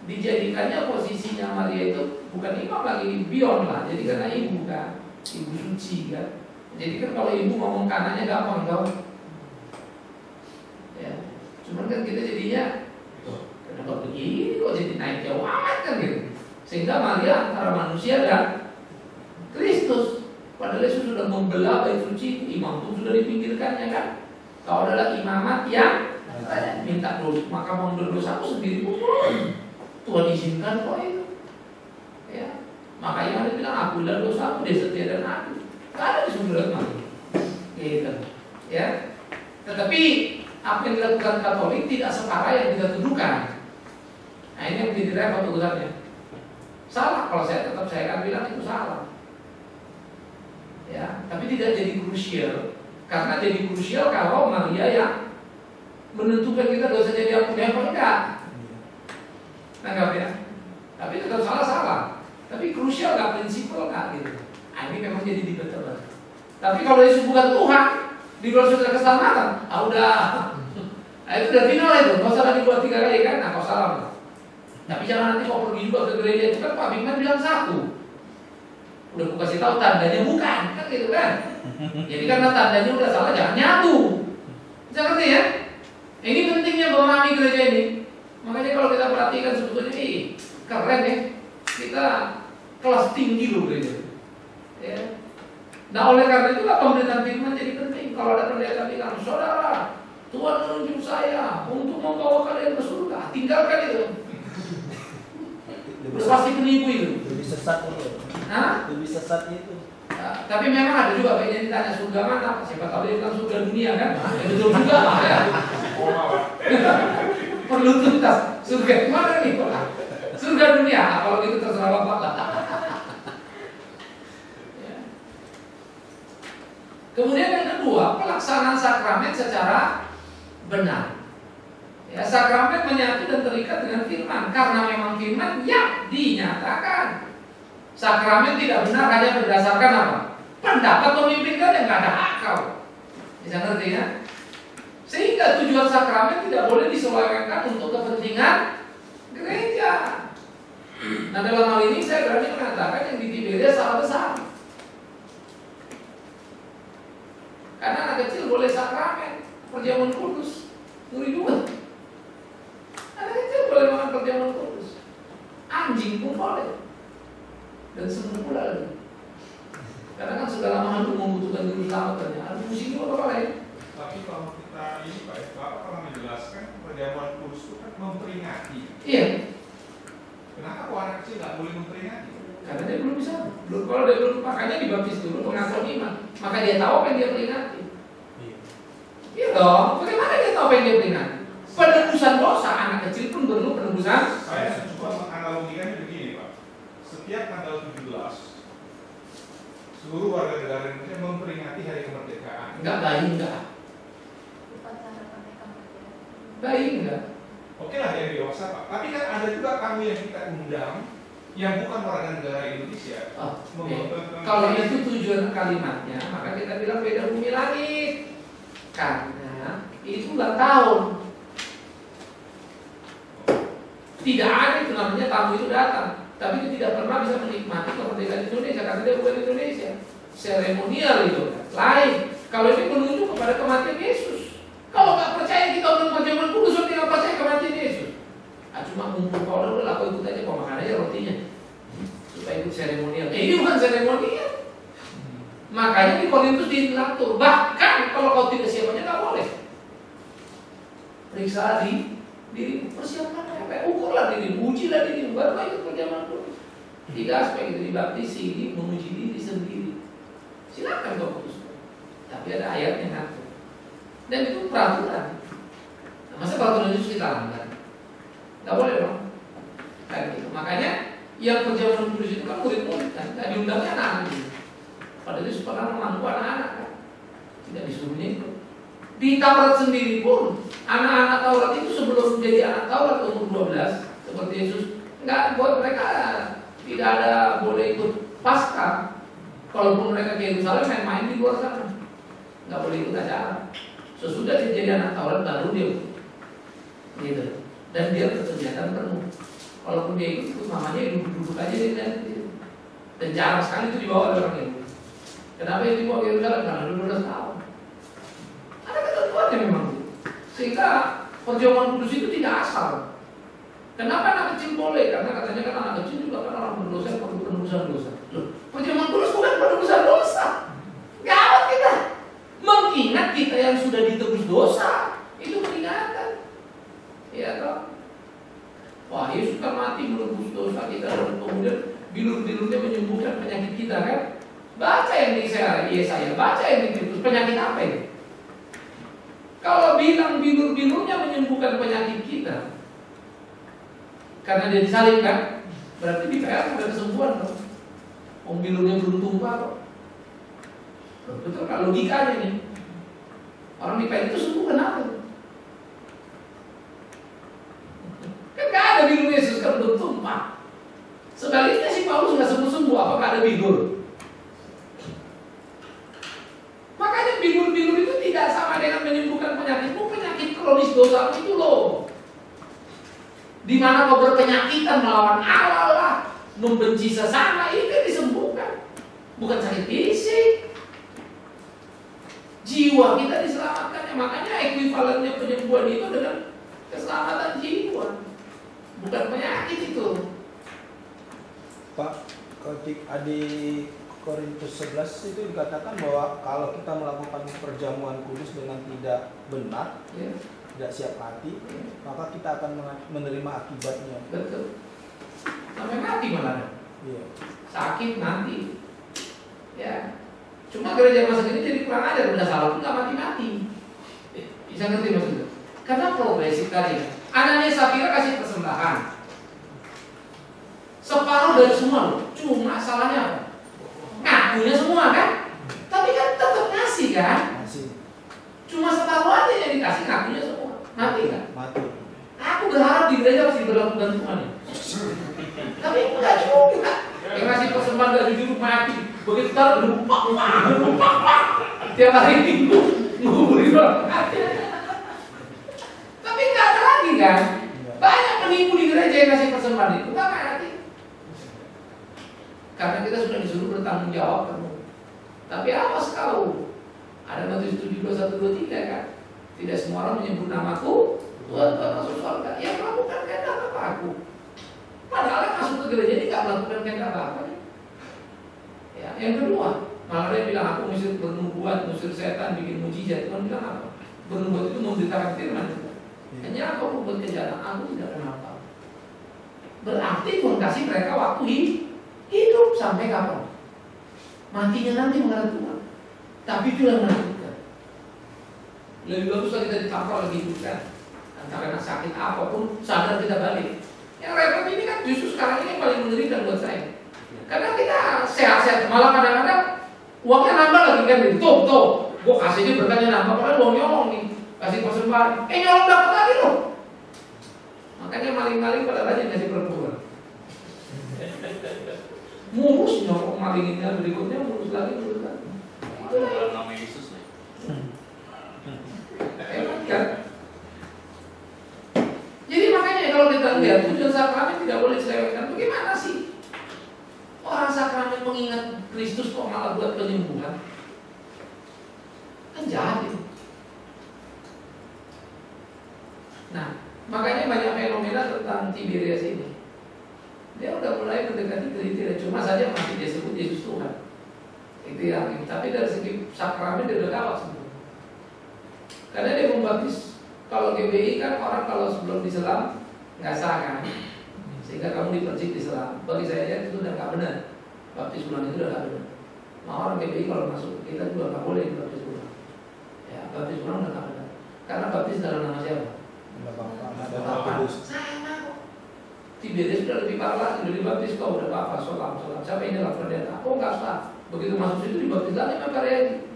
dijadikannya posisinya Maria itu bukan imam lagi, beyond lah. Jadi karena ibu kan, ibu suci kan. Jadi kan kalau ibu ngomong kanannya gampang dong. Ya. Cuman kan kita jadinya kenapa begini kok jadi naik jauh amat kan gitu. Sehingga Maria antara manusia dan Kristus. Padahal Yesus sudah membelah bait suci, imam pun sudah dipinggirkannya kan. Kau adalah imamat yang minta dosa, maka mau berdosaku sendiri pun Tuhan izinkan kok itu. Ya. Makanya dia bilang aku dan dosaku, dia setia dan aku. Gak ada di sumber Maria. Gitu. Ya. Tetapi apa yang dilakukan Katolik tidak separah yang kita tuduhkan. Nah ini yang menjadi repot urusannya. Salah, kalau saya tetap saya akan bilang itu salah. Ya, tapi tidak jadi krusial. Karena jadi krusial kalau Maria yang menentukan kita dosanya diampuni apa enggak. Nanggap ya. Tapi tetap salah. Tapi krusial nggak, prinsipal nggak gitu. Nah, ini memang jadi debatable. Tapi kalau Yesus bukan Tuhan, di luar sudah keselamatan, udah. Nah itu udah final itu, nggak usah lagi buat 3 kali kan, nah kau salah. Tapi jangan nanti kau pergi juga ke gereja itu kan Pak Bingman bilang 1. Udah aku kasih tahu tandanya bukan, kan gitu kan. Jadi karena tandanya udah salah, jangan nyatu. Bisa ngerti ya? Ini pentingnya memahami gereja ini. Makanya kalau kita perhatikan sebetulnya keren ya. Kita kelas tinggi loh gereja. Ya. Nah oleh karena itulah pemberitaan firman jadi penting. Kalau ada pendeta bilang, saudara, Tuhan menunjuk saya untuk membawa kalian ke surga, tinggalkan itu. Pasti penipu itu. Lebih sesat itu. Hah? Lebih sesat itu. Nah, tapi memang ada juga pengen ditanya surga mana? Siapa tahu dia bilang surga dunia kan? Ya betul juga lah ya. Perlu tuntas. Surga mana nih Pak? Surga dunia. Kalau gitu terserah Bapak lah. Ya. Kemudian yang kedua, pelaksanaan sakramen secara benar. Ya, sakramen menyatu dan terikat dengan firman. Karena memang firman yang dinyatakan. Sakramen tidak benar hanya berdasarkan apa? Pendapat pemimpin kan yang nggak ada akal. Bisa ngerti ya? Sehingga tujuan sakramen tidak boleh diselewengkan untuk kepentingan gereja. Nah dalam hal ini saya berani mengatakan yang di Tiberias salah besar. Karena anak kecil boleh sakramen, perjamuan kudus, ngeri juga. Anak kecil boleh makan perjamuan kudus, anjing pun boleh. Dan semua pula lagi. Karena kan segala makhluk membutuhkan juru selamatnya. Ada musik juga apa lain? Tapi kalau kita ini Pak, Bapak pernah menjelaskan perjamuan kudus itu kan memperingati. Iya. Kenapa kok anak kecil nggak boleh memperingati? Karena dia belum bisa. Kalau dia belum, makanya dibaptis dulu pengakuan iman. Maka dia tahu apa yang dia peringati. Iya dong. Bagaimana dia tahu apa yang dia peringati? Penebusan dosa anak kecil pun perlu penebusan. Saya coba menganalogikannya begini Pak. Setiap tanggal 17 seluruh warga negara Indonesia memperingati hari kemerdekaan. Enggak baik enggak. Upacara pernikahan merdeka. Baik enggak. Oke lah yang dewasa Pak. Tapi kan ada juga tamu yang kita undang yang bukan warga negara Indonesia. Oh, kalau itu tujuan kalimatnya, maka kita bilang beda bumi langit. Karena itu ulang tahun. Tidak ada itu namanya tamu itu datang. Tapi dia tidak pernah bisa menikmati kemerdekaan Indonesia karena dia bukan Indonesia. Seremonial itu lain. Kalau ini menunjuk kepada kematian Yesus. Kalau nggak percaya kita untuk perjamuan kudus, tidak percaya kematian Yesus. Cuma ngumpul kalau udah aku ikut aja, kok makan aja rotinya. Supaya ikut seremonial. Ini bukan seremonial. Makanya di Korintus diatur. Bahkan kalau kau tidak siap aja nggak boleh. Periksa diri, persiapkan apa? Ukurlah diri, ujilah diri, baru ikut perjamuan kudus. 3 aspek itu dibaptisi, ini menguji diri sendiri. Silakan kau putuskan. Tapi ada ayatnya ngatur. Dan itu peraturan. Nah, masa peraturan itu kita langgar? Nggak boleh dong. Kayak gitu. Makanya yang perjamuan kudus itu kan murid-murid kan, nggak diundangnya anak-anak gitu. Padahal itu supaya mampu anak-anak kan, tidak disuruhnya itu. Di Taurat sendiri pun anak-anak Taurat itu sebelum menjadi anak Taurat umur 12 seperti Yesus, nggak buat mereka tidak ada boleh ikut Paskah. Kalaupun mereka ke Yerusalem main-main di luar sana, nggak boleh ikut acara. Sesudah dia jadi anak Taurat baru dia gitu. Dan dia kegiatan penuh. Walaupun dia ikut mamanya duduk-duduk aja dia gitu. Dan jarang sekali itu dibawa oleh orang Yahudi. Kenapa itu dibawa ke Yerusalem? Karena 12 tahun. Ada ketentuannya memang. Sehingga perjamuan kudus itu tidak asal. Kenapa anak kecil boleh? Karena katanya kan anak kecil juga kan orang berdosa perlu penebusan dosa. Loh, perjamuan kudus bukan penebusan dosa. Gawat kita. Mengingat kita yang sudah ditebus dosa. Itu peringatan. Ya toh. Wah, Yesus kan mati menebus dosa kita dan kemudian bilur-bilurnya menyembuhkan penyakit kita kan? Baca yang di Yesaya, baca yang di Petrus, penyakit apa ini? Kalau bilang bilur-bilurnya menyembuhkan penyakit kita, karena dia disalibkan, berarti di PR ada kesembuhan dong. Bilurnya belum tumpah kok. Betul kan logikanya nih. Orang di PR itu sembuh kenapa? Kan gak ada bilur Yesus kan belum tumpah. Sebaliknya si Paulus nggak sembuh-sembuh, apakah ada bilur? Makanya bilur-bilur itu tidak sama dengan menyembuhkan penyakitmu, penyakit kronis dosa itu loh. Di mana kau berpenyakitan melawan Allah lah, membenci sesama, itu disembuhkan. Bukan sakit fisik. Jiwa kita diselamatkannya, makanya ekuivalennya penyembuhan itu dengan keselamatan jiwa. Bukan penyakit itu. Pak, ketika di Korintus 11 itu dikatakan bahwa kalau kita melakukan perjamuan kudus dengan tidak benar, tidak siap hati, maka kita akan menerima akibatnya. Betul. Sampai mati malah. Iya. Sakit mati. Ya. Cuma gereja masa ini jadi kurang ajar, udah salah pun nggak mati-mati. Bisa ngerti maksudnya? Karena progresif tadi. Ananias Safira kasih persembahan. Separuh dari semua loh. Cuma salahnya apa? Ngakunya semua kan? Tapi kan tetap ngasih kan? Masih. Cuma separuh aja yang dikasih, ngakunya semua. Mati kan? Mati. Aku berharap di gereja masih berlaku bantuan ya. Tapi enggak juga. Yang ngasih persembahan gak jujur mati. Begitu taruh lupa. Tiap hari minggu nguburin orang. Tapi enggak ada lagi kan? Banyak penipu di gereja yang ngasih persembahan itu enggak mati. Karena kita sudah disuruh bertanggung jawab penuh. Tapi awas kau. Ada Matius 7:21-23 kan? Tidak semua orang menyebut namaku Tuhan Tuhan masuk surga. Yang melakukan kehendak apa aku? Padahal yang masuk ke gereja ini gak melakukan kehendak apa. Ya, yang kedua, malah dia bilang aku mesti bernubuat, musir setan, bikin mujizat. Tuhan bilang apa? Bernubuat itu memberitakan firman. Hanya aku membuat kejahatan, aku tidak kenal kau. Berarti Tuhan kasih mereka waktu hidup sampai kapan? Matinya nanti menghadap Tuhan. Tapi itu yang menentukan. Lebih bagus kita ditampar lagi hidup kan. Karena sakit apapun sadar kita balik. Yang repot ini kan justru sekarang ini yang paling mengerikan buat saya. Karena kita sehat-sehat, malah kadang-kadang uangnya nambah lagi kan. Tuh, gua kasihnya berkatnya nambah, padahal uang nyolong nih, kasih persembahan, nyolong dapat lagi loh. Makanya maling-maling pada rajin kasih perempuan. Murus nyolong malinginnya, berikutnya murus lagi. Dalam nama Yesus nih. Hebat kan? Jadi makanya kalau kita lihat tujuan sakramen tidak boleh diselewengkan. Bagaimana sih orang sakramen mengingat Kristus kok malah buat penyembuhan? Kan jahat itu. Nah, makanya banyak fenomena tentang Tiberias ini. Dia udah mulai mendekati kriteria, cuma saja masih dia sebut Yesus Tuhan. Itu yang ini. Tapi dari segi sakramen dia udah kalah semua. Karena dia membaptis. Kalau GBI kan orang kalau sebelum diselam nggak sah kan, sehingga kamu dipercik diselam. Bagi saya itu udah nggak benar. Baptis ulang itu udah nggak benar. Nah, orang GBI kalau masuk kita juga nggak boleh baptis ulang. Ya, baptis ulang udah nggak benar. Karena baptis dalam nama siapa? Bapak. Sama kok. Tiberius sudah lebih parah, sudah dibaptis kau udah Bapak, sholat. Siapa ini lah pendeta? Oh nggak sah. Begitu masuk situ dibaptis lagi sama lagi.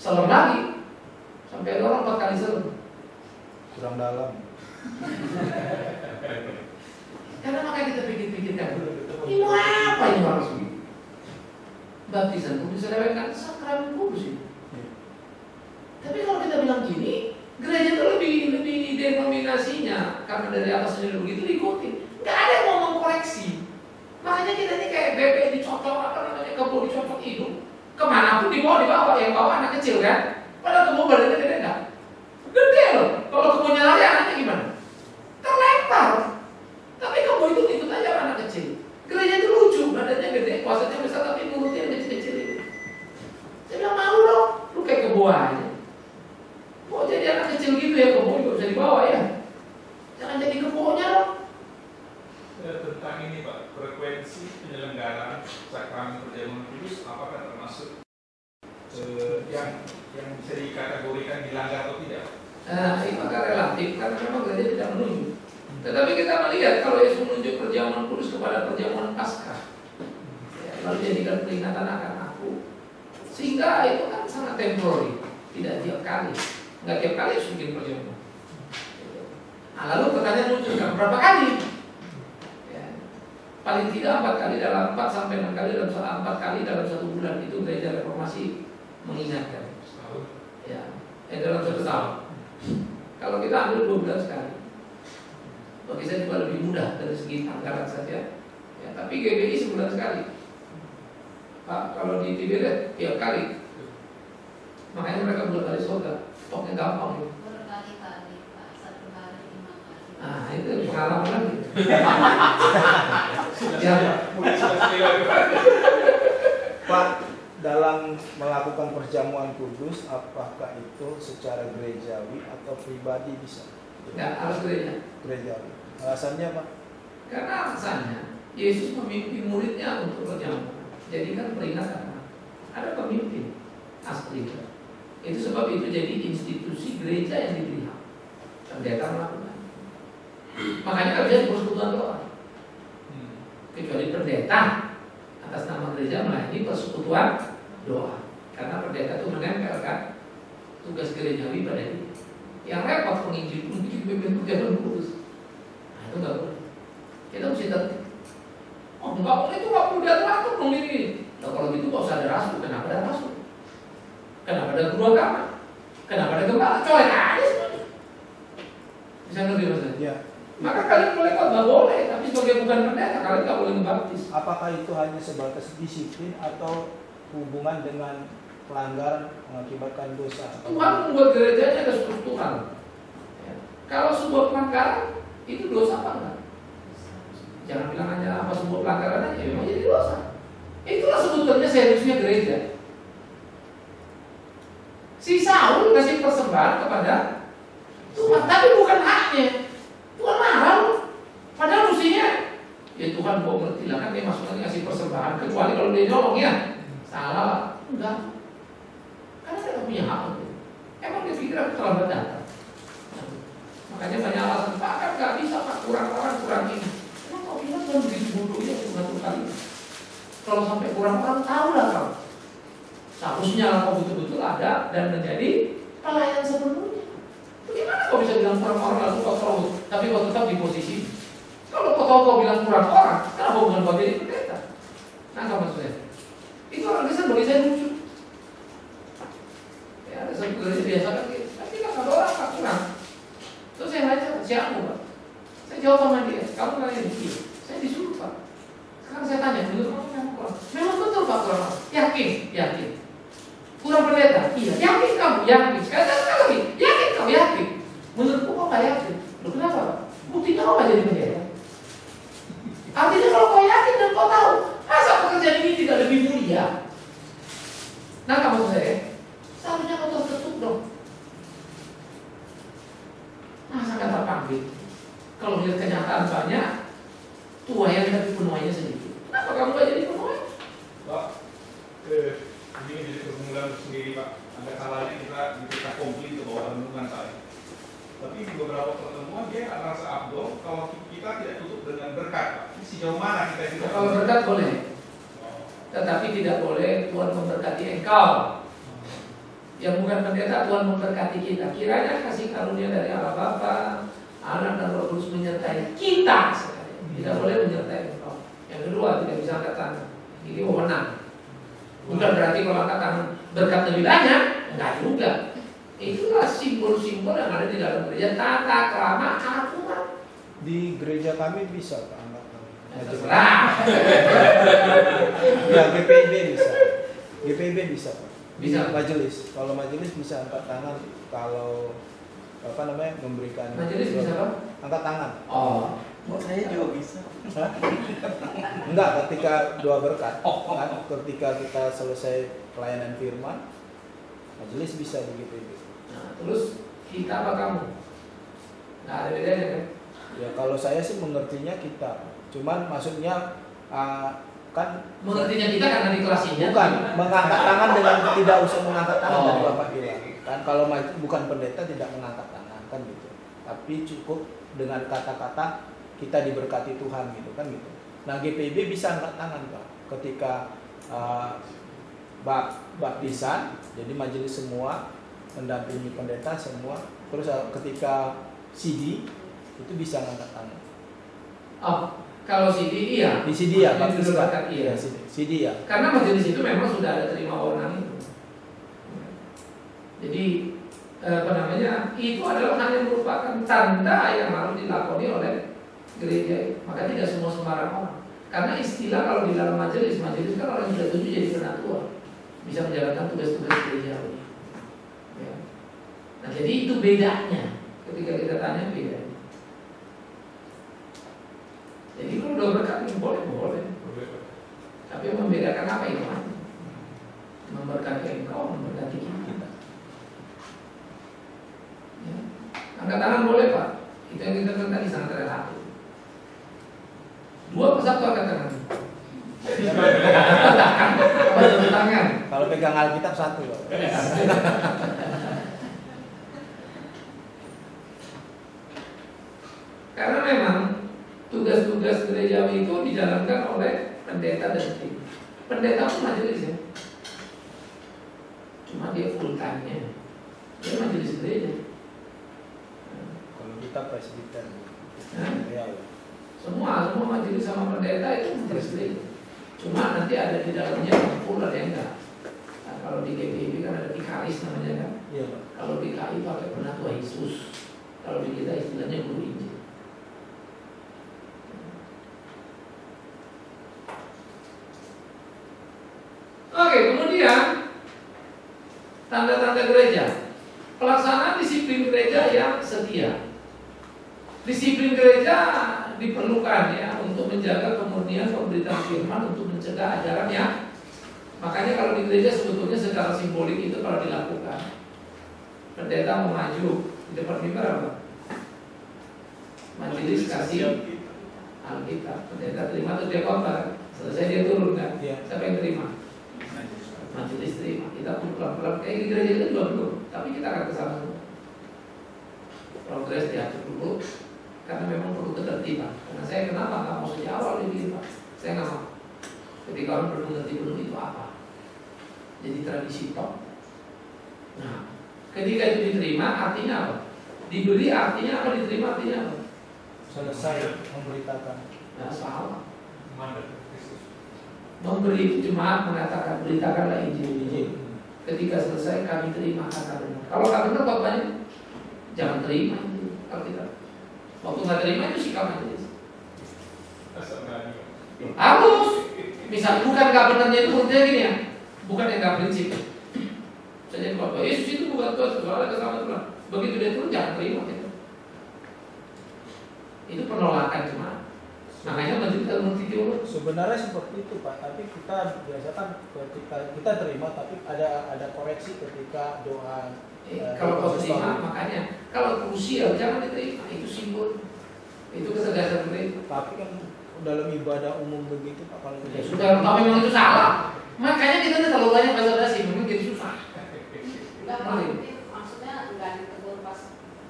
Selam lagi. Sampai ada orang 4 kali selam. Kurang dalam. Karena makanya kita pikir-pikirkan, ini mau apa ini orang semua? Baptisan kudus diselewengkan sakramen kudus ini. Tapi kalau kita bilang gini, gereja itu lebih denominasinya karena dari atas sendiri begitu diikuti. Nggak ada yang mau mengkoreksi. Makanya kita ini kayak bebek dicocok apa namanya kebo dicocok hidup. Kemanapun dibawa yang bawa anak kecil kan. Padahal kebo badannya gede nggak? Gede loh. Kalau kebonya lari anaknya gimana? Terlempar. Tapi kebo itu ikut aja anak kecil. Gereja itu lucu, badannya gede, kuasanya besar tapi mulutnya kecil-kecil itu. Saya bilang mau dong, lu kayak kebo aja. Mau jadi anak kecil gitu ya, kebo juga bisa dibawa ya. Jangan jadi kebonya dong. Tentang ini Pak, frekuensi penyelenggaraan sakramen perjamuan kudus apakah termasuk yang bisa dikategorikan dilanggar atau tidak? Nah, ini maka relatif karena memang gereja tidak menunjuk. Tetapi kita melihat kalau Yesus menunjuk perjamuan kudus kepada perjamuan Paskah, ya, lalu jadikan peringatan akan aku, sehingga itu kan sangat temporary, tidak tiap kali, nggak tiap kali Yesus bikin perjamuan. Nah, lalu pertanyaan muncul berapa kali? Paling tidak 4 kali dalam 4 sampai 6 kali dalam 4 kali dalam 1 bulan itu gereja reformasi mengingatkan. Ya, dalam 1 tahun. Kalau kita ambil 2 bulan sekali, bagi saya juga lebih mudah dari segi anggaran saja. Ya, tapi GBI sebulan sekali. Pak, kalau di Tiberius tiap kali. Makanya mereka bulan kali surga. Stoknya gampang. Ya. Berkali-kali Pak, 1 hari 5 kali. Nah, itu pengalaman lagi. Pak, dalam melakukan perjamuan kudus, apakah itu secara gerejawi atau pribadi bisa? Enggak, harus gereja. Gerejawi. Alasannya Pak? Karena alasannya Yesus memimpin muridnya untuk perjamuan. Jadi kan peringatan. Ada pemimpin asli. Itu sebab itu jadi institusi gereja yang diberi hak. Pendeta melakukan. Makanya nggak bisa di persekutuan doa. Kecuali pendeta atas nama gereja melayani persekutuan doa. Karena pendeta itu menempelkan tugas gerejawi pada dia. Yang repot penginjil pimpin perjamuan kudus. Nah itu nggak boleh. Kita mesti tertib. Oh nggak boleh itu nggak perlu diatur dong ini. Nah kalau gitu kok usah ada rasul. Kenapa ada rasul? Kenapa ada guru agama? Kenapa ada gembala? Colek aja semuanya. Bisa ngerti maksudnya? Ya. Maka kalian boleh khotbah boleh, tapi sebagai bukan pendeta kalian nggak boleh ngebaptis. Apakah itu hanya sebatas disiplin atau hubungan dengan pelanggaran mengakibatkan dosa? Tuhan membuat gerejanya ada struktural. Ya. Kalau sebuah pelanggaran itu dosa apa enggak? Jangan bilang hanya apa sebuah pelanggaran aja, memang jadi dosa. Itulah sebetulnya seriusnya gereja. Si Saul kasih persembahan kepada Tuhan, tapi bukan haknya. Tuhan marah. Padahal mestinya ya Tuhan kok ngerti lah kan dia masuk lagi ngasih persembahan kecuali kalau dia nyolong ya. Salah. Enggak. Karena dia punya hak. Emang dia pikir aku terlambat datang. Makanya banyak alasan Pak kan nggak bisa Pak kurang orang kurang ini. Emang kau bilang kan begitu bodohnya satu kali. Kalau sampai kurang orang tahu lah kau. Seharusnya kau betul-betul ada dan menjadi pelayan sepenuhnya. Bagaimana kau bisa bilang kurang orang lalu kau tahu, tapi kau tetap di posisi? Kalau kau tahu kau bilang kurang orang, kenapa bukan kau jadi pendeta? Nah, maksudnya? Itu orang Kristen bagi saya lucu. Ya, ada satu gereja biasa kan, tapi kalau orang tak kurang. Terus saya nanya, siapa Pak? Saya jawab sama dia, kamu nanya dia. Saya disuruh Pak. Sekarang saya tanya, menurut kamu memang kurang? Memang betul Pak kurang. Yakin? Yakin. Kurang pendeta? Iya. Yakin kamu? Yakin. Sekali lagi, yakin kamu? Yakin. Menurutku kok gak yakin? Loh kenapa Pak? Buktinya kok gak jadi pendeta? Artinya kalau kau yakin dan kau tahu, masa pekerjaan ini tidak lebih mulia? kambing. Kalau lihat kenyataan banyak tuayan tapi penuainya sedikit. Kenapa kamu gak jadi penuai? Pak, ini jadi pergumulan sendiri Pak. Ada kalanya kita komplain ke bawah lingkungan saya. Tapi di beberapa pertemuan dia merasa abdol kalau kita tidak tutup dengan berkat Pak. Ini sejauh mana kita tidak? Kalau berkat boleh, tetapi tidak boleh Tuhan memberkati engkau. Yang bukan pendeta, Tuhan memberkati kita. Kiranya kasih karunia dari Allah Bapa, Anak dan Roh Kudus menyertai kita sekali. Tidak boleh menyertai engkau. Yang kedua, tidak bisa angkat tangan. Ini wewenang. Bukan berarti kalau angkat tangan berkat lebih banyak, enggak juga. Itulah simbol-simbol yang ada di dalam gereja. Tata krama aturan. Di gereja kami bisa Pak angkat tangan. Terserah. Ya GPIB bisa. GPIB bisa Pak. Bisa. Majelis. Kalau majelis bisa angkat tangan. Kalau memberikan Majelis bisa apa? angkat tangan. Oh. Saya juga bisa. Hah? Enggak, ketika doa berkat. Kan, ketika kita selesai pelayanan firman, majelis bisa begitu. Nah, terus kita apa kamu? Nggak ada bedanya kan? Ya kalau saya sih mengertinya kita. Cuman maksudnya kan Mengertinya kita karena di kelas ini. bukan mengangkat tangan dengan tidak usah mengangkat tangan Oh. dari Bapak bilang. Kan kalau bukan pendeta tidak mengangkat tangan kan gitu. Tapi cukup dengan kata-kata kita diberkati Tuhan gitu kan gitu. Nah GPIB bisa angkat tangan Pak ketika baptisan, jadi majelis semua mendampingi pendeta semua. Terus ketika CD itu bisa angkat tangan. Oh, kalau CD iya. Di CD ya, Majelis baptisan. berkat iya. CD ya. Karena majelis itu memang sudah ada terima wewenang itu. Jadi itu adalah hanya merupakan tanda yang harus dilakoni oleh gereja. Maka tidak semua sembarang orang. Karena istilah kalau di dalam majelis kan orang yang sudah tujuh jadi penatua, bisa menjalankan tugas-tugas gereja. Ya. Nah jadi itu bedanya. Ketika kita tanya bedanya. Jadi kalau udah berkat boleh. Tapi yang membedakan apa itu? Memberkati engkau, memberkati kita. Ya. Angkat tangan boleh Pak. Itu yang kita katakan tadi sangat relatif. 2 per 1 angkat tangan. Tepuk tangan. Kalau pegang Alkitab 1 Pak. Karena memang tugas-tugas gerejawi itu dijalankan oleh pendeta dan tim. Pendeta pun majelis ya. Cuma dia full time-nya. Dia majelis gereja. Kalau kita presbiter. Ya. Semua majelis sama pendeta itu majelis gereja. Cuma nanti ada di dalamnya yang full ada yang enggak. Nah, kalau di GPIB kan ada vikaris namanya kan. Iya Pak. Kalau di KI pakai penatua Yesus. Kalau di kita istilahnya guru Injil. Oke, kemudian tanda-tanda gereja. Pelaksanaan disiplin gereja yang setia. Disiplin gereja diperlukan ya untuk menjaga kemurnian pemberitaan firman, untuk mencegah ajaran yang makanya kalau di gereja sebetulnya secara simbolik itu kalau dilakukan pendeta mau maju di depan mimbar apa? Majelis kasih Alkitab, pendeta terima terus dia khotbah, selesai dia turun kan? Iya. Siapa yang terima? Majelis terima. Kita pun pelan-pelan kayak di gereja itu juga belum, tapi kita akan kesana dulu. Progres diatur dulu. Karena memang perlu ketertiban. Karena saya kenapa nggak mau sejak awal ini Pak? Saya nggak mau. Ketika orang perlu mengerti penuh itu apa? Jadi tradisi top. Nah, ketika itu diterima artinya apa? Diberi artinya apa? Diterima artinya apa? Selesai memberitakan. Nah, salah. Mandat Kristus. Memberi jemaat mengatakan beritakanlah Injil. Ketika selesai kami terima kata benar. Kalau kata benar khotbahnya jangan terima kalau kita. Waktu nggak terima itu sikap majelis. Harus. Misal bukan nggak benarnya itu maksudnya gini ya, bukan yang nggak prinsip. Saya jadi Yesus itu bukan Tuhan, soalnya kesalahan Tuhan. Begitu dia turun jangan terima gitu. Itu penolakan jemaat. Makanya majelis harus mengerti teologi. Sebenarnya seperti itu Pak, tapi kita biasakan ketika kita terima, tapi ada koreksi ketika doa. Kalau kau terima, makanya Kalau krusial jangan diterima, itu simbol, itu ketegasan gereja. Tapi kan dalam ibadah umum begitu Pak, kalau Ya kita sudah, kalau memang itu salah, makanya kita nih terlalu banyak basa-basi, memang jadi susah. Enggak, Pak, ini maksudnya enggak ditegur pas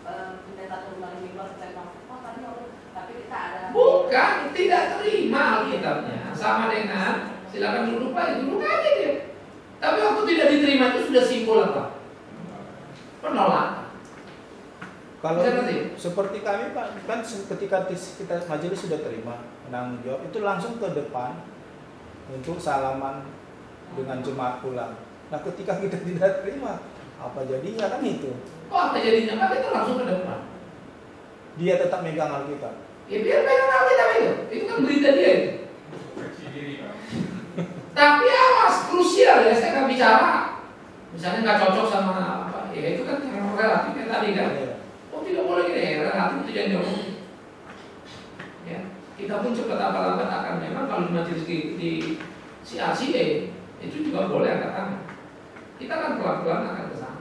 pendeta turun dari mimbar kita bilang, oh tadi Allah, tapi kita ada. Bukan, tidak terima Alkitabnya. Sama dengan silakan duduk Pak, duduk aja dia. Tapi waktu tidak diterima itu sudah simbol apa? Penolakan. kalau Bisa ngerti? seperti kami Pak, kan ketika kita majelis sudah terima penanggung jawab itu langsung ke depan untuk salaman dengan jemaat pulang. Nah ketika kita tidak terima, apa jadinya kan itu? Kok apa jadinya? Pak kita langsung ke depan. Dia tetap megang Alkitab. Ya biar pegang Alkitab itu kan berita dia itu. Koreksi diri, Pak. Tapi awas, krusial ya, saya nggak bicara. Misalnya nggak cocok sama apa, ya itu kan yang relatif yang tadi kan. Iya. Oh tidak boleh gini, relatif itu jangan diomongin. Ya, kita pun cepat apa lambat akan memang kalau majelis di CRCA itu juga boleh angkat tangan. Kita kan pelan-pelan akan ke sana.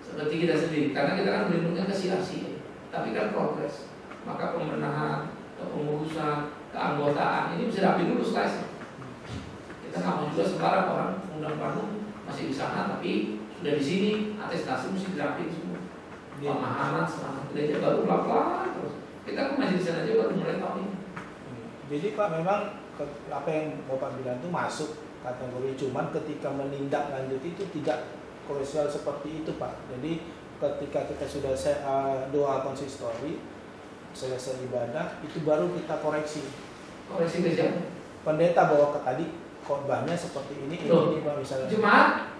Seperti kita sendiri, karena kita kan melindungi ke CRCA, tapi kan progres. Maka pembenahan, kepengurusan, keanggotaan ini bisa rapi dulu selesai. Kita nggak mau juga sembarang orang undang Bandung masih di sana, tapi sudah di sini atestasi mesti dirapiin semua. Pemahaman semangat gereja baru pelan-pelan terus. Kita ke majelis aja baru mulai tahun ini. Jadi Pak memang apa yang Bapak bilang itu masuk kategori, cuman ketika menindaklanjuti itu tidak krusial seperti itu Pak. Jadi ketika kita sudah doa konsistori selesai ibadah itu baru kita koreksi. Koreksi gereja. Pendeta bawa ke tadi khotbahnya seperti ini Pak misalnya. Jemaat.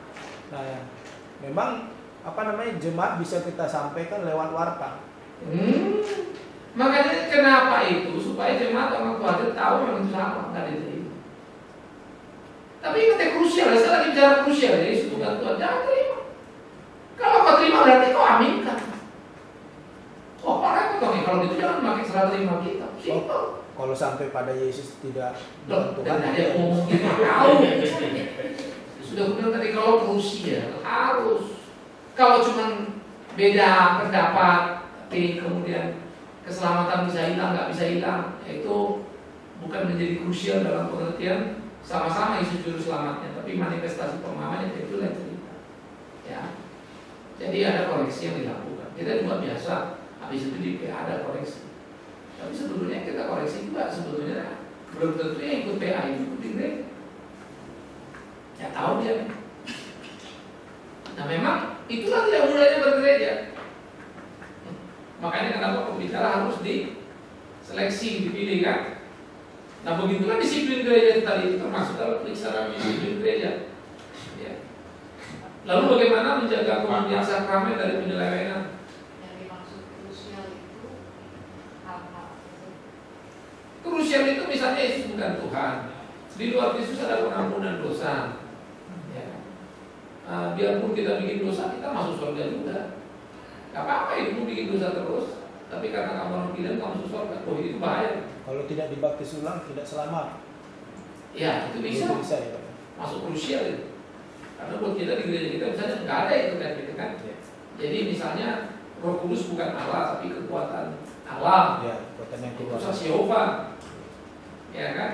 Nah, memang jemaat bisa kita sampaikan lewat warta. Makanya kenapa itu supaya jemaat orang keluarga tahu memang itu salah, nggak diterima. Tapi ingat ya krusial, saya lagi bicara krusial ya, isu bukan Tuhan, jangan terima. Kalau kau terima berarti kau aminkan. Oh, kok repot dong ya, kalau gitu jangan pakai serah terima kita. Simpel. Kalau sampai pada Yesus tidak Loh, Tuhan, dan ada ngomong gitu, tahu. Sudah bilang tadi kalau krusial harus. Kalau cuma beda pendapat, tapi kemudian keselamatan bisa hilang, nggak bisa hilang, itu bukan menjadi krusial dalam pengertian sama-sama isu juru selamatnya, tapi manifestasi pemahamannya itu lain cerita. Ya, jadi ada koreksi yang dilakukan. Kita juga biasa, habis itu di PA ada koreksi. Tapi sebetulnya kita koreksi juga sebetulnya belum tentu yang ikut PA itu ikut gereja. Ya tahu dia. Nah memang itulah tidak mulainya bergereja. Makanya kenapa pembicara harus diseleksi, dipilih kan. Nah begitulah disiplin gereja itu tadi, termasuk dalam pelaksanaan disiplin gereja. Ya. Lalu bagaimana menjaga kemudian sakramen dari penyelewengan? Yang dimaksud krusial itu hal-hal Krusial itu misalnya Yesus bukan Tuhan. Di luar Yesus ada pengampunan dosa. Ya. Biarpun kita bikin dosa, kita masuk surga juga. Gak apa-apa itu bikin dosa terus, tapi karena kamu orang bilang kamu masuk surga, oh itu bahaya. kalau tidak dibaptis ulang tidak selamat. Ya itu bisa. Itu bisa ya. Masuk krusial itu. Karena buat kita di gereja kita misalnya nggak ada itu kan, gitu kan. Ya. Jadi misalnya Roh Kudus bukan Allah, tapi kekuatan Allah. Ya, kekuatan yang keluar. Kuasa Yehova. Ya kan?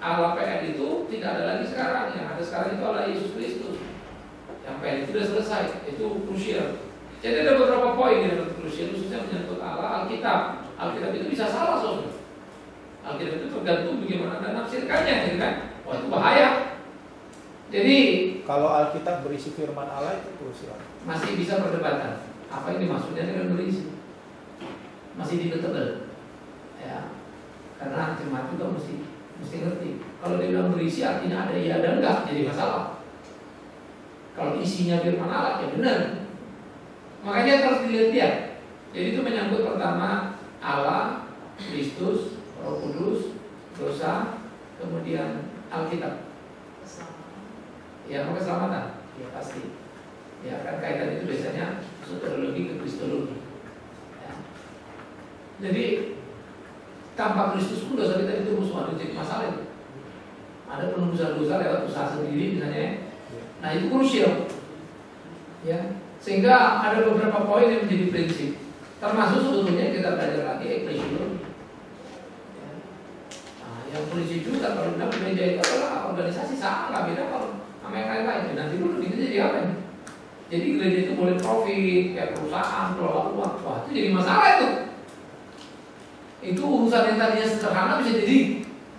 Allah PN itu tidak ada lagi sekarang. Yang ada sekarang itu Allah Yesus Kristus. Yang PN itu sudah selesai. Itu krusial. Jadi ada beberapa poin yang krusial, khususnya menyangkut Allah. Alkitab itu bisa salah soalnya. Alkitab itu tergantung bagaimana Anda nafsirkannya, gitu kan? Wah itu bahaya. Jadi Kalau Alkitab berisi firman Allah itu krusial. masih bisa perdebatan. Apa ini maksudnya dengan berisi? Masih debatable. Ya. Karena jemaat juga mesti ngerti. Kalau dia bilang berisi artinya ada iya dan enggak, jadi masalah. Kalau isinya firman Allah ya benar. Makanya harus dilihat. Jadi itu menyangkut pertama Allah, Kristus, Roh Kudus, dosa, kemudian Alkitab. Ya, keselamatan. Ya pasti. Ya kan kaitan itu biasanya soteriologi ke kristologi. Ya. Jadi tanpa Kristus pun dosa kita itu musuh, ada jadi masalah itu. Ada penembusan dosa lewat usaha sendiri misalnya. Nah itu krusial. Ya, sehingga ada beberapa poin yang menjadi prinsip. Termasuk sebetulnya kita belajar lagi eklesiologi. Ya. Nah, yang polisi juga kalau bilang gereja itu adalah organisasi, sama nggak beda kalau sama yang lain-lain. Nanti dulu itu jadi apa nih? Jadi gereja itu boleh profit, kayak perusahaan, kelola uang. Wah, itu jadi masalah itu. Itu urusan yang tadinya sederhana bisa jadi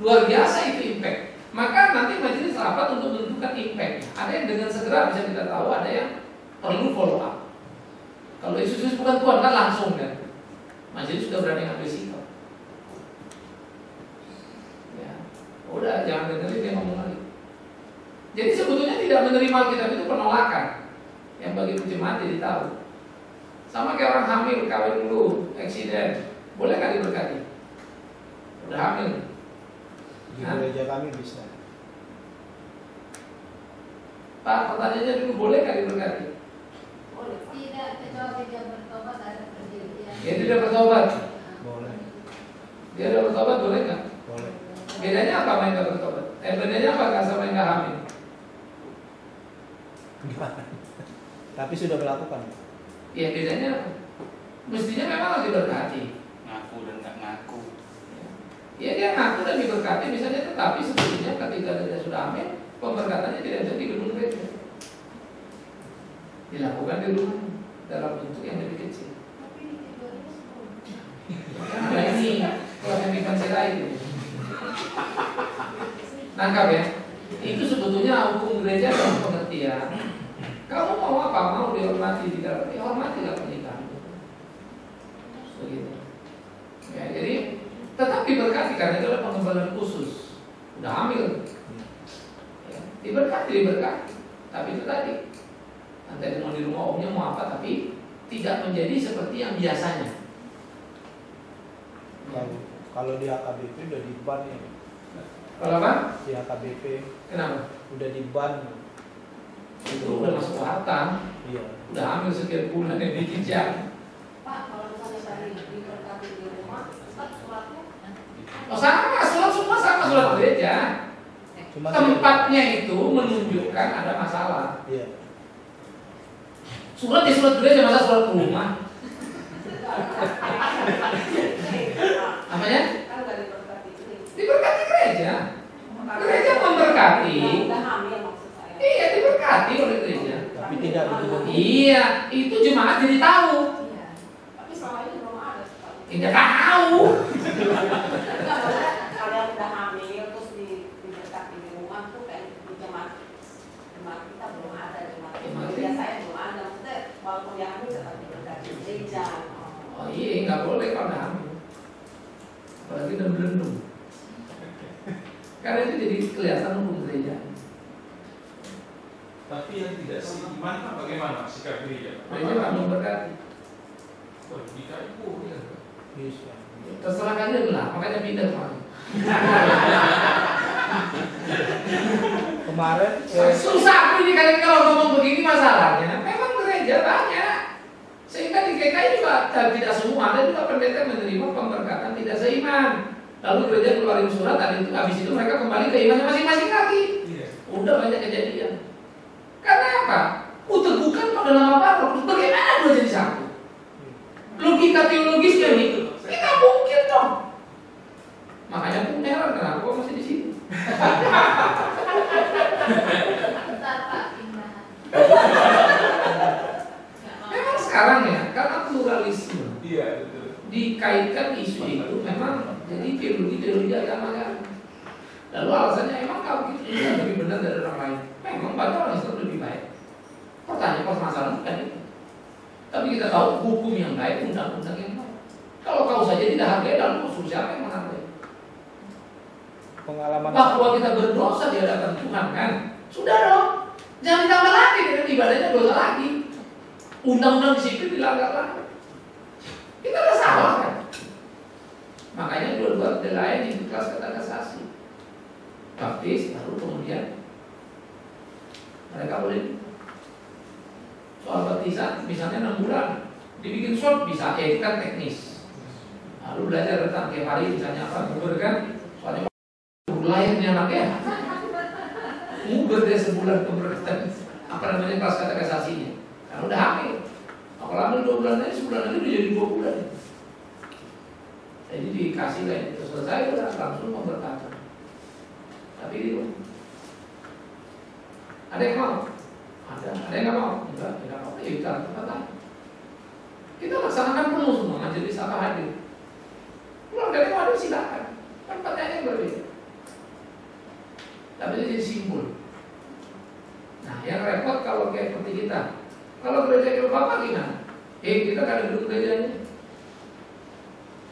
luar biasa itu impact. Maka nanti majelis rapat untuk menentukan impact. Ada yang dengan segera bisa kita tahu, ada yang perlu follow up. Kalau Yesus bukan Tuhan kan langsung kan. Majelis sudah berani ngambil sikap. Ya, udah jangan dengerin dia ngomong lagi. Jadi sebetulnya tidak menerima Alkitab itu penolakan. Yang bagi penjemaat jadi tahu. Sama kayak orang hamil, kawin dulu, eksiden, boleh nggak diberkati? Udah hamil. Di gereja kami bisa. Pak, pertanyaannya dulu, boleh nggak diberkati? Tidak, kecuali dia bertobat ada perjanjian. Ya tidak bertobat. Boleh. Dia udah bertobat boleh nggak? Boleh. Bedanya apa sama yang nggak bertobat? Bedanya apa nggak sama yang nggak hamil? Tapi sudah melakukan. Ya bedanya apa? Mestinya memang harus diberkati. Ngaku dan nggak ngaku. Ya dia ngaku dan diberkati misalnya, tetapi sebetulnya ketika dia sudah hamil, pemberkatannya tidak bisa di gedung gereja. Dilakukan di rumah dalam bentuk yang lebih kecil. Tapi tidurnya sebelum. Nah ini kalau yang Pancasila itu nangkap ya. Itu sebetulnya hukum gereja dalam pengertian. Kamu mau apa? Mau dihormati di dalam, ya hormatilah pernikahan. Begitu. Ya, jadi tetap diberkati karena itu adalah pengembalaan khusus. Udah hamil, ya, diberkati. Tapi itu tadi, nanti mau di rumah omnya mau apa, tapi tidak menjadi seperti yang biasanya. Kalau di AKBP udah di-ban ya. Kalau apa? Di AKBP Kenapa? udah di-ban. Itu udah masuk kehatan, Iya. udah hamil sekian bulan yang dikijang. Pak, kalau misalnya tadi diberkati di rumah, Ustaz suratnya Oh sama, surat semua sama surat gereja. Cuma Tempatnya itu menunjukkan ada masalah. Iya. Surat di surat gereja, masa surat rumah? Apanya? kan nggak diberkati ini. Diberkati gereja. Gereja memberkati. Udah hamil maksud saya. Iya, diberkati oleh gereja. Tapi tidak begitu. Iya, itu jemaat jadi tahu. Iya. Tapi selama ini belum ada sekali. Tidak tahu. Enggak, maksudnya kalau yang udah hamil terus diberkati di rumah tuh kayak di jemaat kita belum ada jemaat. Gereja saya belum ada. Maksudnya walaupun yang hamil tetap diberkati di gereja. Oh iya, nggak boleh kalau udah hamil. Apalagi udah belendung. Karena itu jadi kelihatan hukum gereja. Tapi yang tidak seiman kan bagaimana sikap gereja? Gereja nggak memberkati. Oh, jika itu ya. Bisa. Terserah kalian lah, makanya pindah kemarin. Kemarin Susah ini kalian kalau ngomong begini masalahnya. Memang gereja banyak. Sehingga di GKI juga tidak semua, ada juga pendeta menerima pemberkatan tidak seiman. Lalu gereja keluarin surat, dan itu habis itu mereka kembali ke imannya masing-masing lagi. Iya. Udah banyak kejadian. Karena apa? Kuteguhkan pada nama parok. Bagaimana dua jadi satu? Logika teologisnya itu tidak mungkin dong. Makanya aku heran kenapa kok masih di sini. Bentar Pak, pindahan. Memang sekarang ya, karena pluralisme Iya, betul. dikaitkan isu itu memang jadi teologi agama kan. Lalu alasannya emang kalau gitu lebih benar dari orang lain. Memang banyak orang Islam lebih baik. Permasalahan bukan itu. Tapi kita tahu hukum yang baik, undang-undang yang baik. Kalau kau saja tidak hargai, lalu suruh siapa yang menghargai? pengalaman Bahwa kita berdosa di hadapan Tuhan kan? Sudah dong. Jangan ditambah lagi dengan ibadahnya dosa lagi. Undang-undang disiplin dilanggar lagi. Kita udah salah kan? Makanya dua-dua lain di kelas kata kasasi. Baptis, lalu kemudian mereka boleh soal baptisan, misalnya 6 bulan dibikin swab bisa, ya itu kan teknis. Lalu belajar tentang tiap hari misalnya apa, nguber kan, soalnya lahir nih anaknya, nguber dia sebulan pemberkatan apa namanya kelas kata kasasinya, karena udah hamil. kalau ambil 2 bulan aja, sebulan lagi udah jadi 2 bulan. Jadi dikasih lah itu selesai udah langsung memberkatan. Tapi itu ada yang mau, ada yang nggak mau, enggak mau, ya kita tempat lain. Kita laksanakan penuh semua majelis apa hadir. Pulang dari mau ada silakan, tempatnya yang berbeda. Tapi itu jadi simbol. Nah, yang repot kalau kayak seperti kita. Kalau gereja ke Bapak gimana? Kita kan ada gedung gerejanya.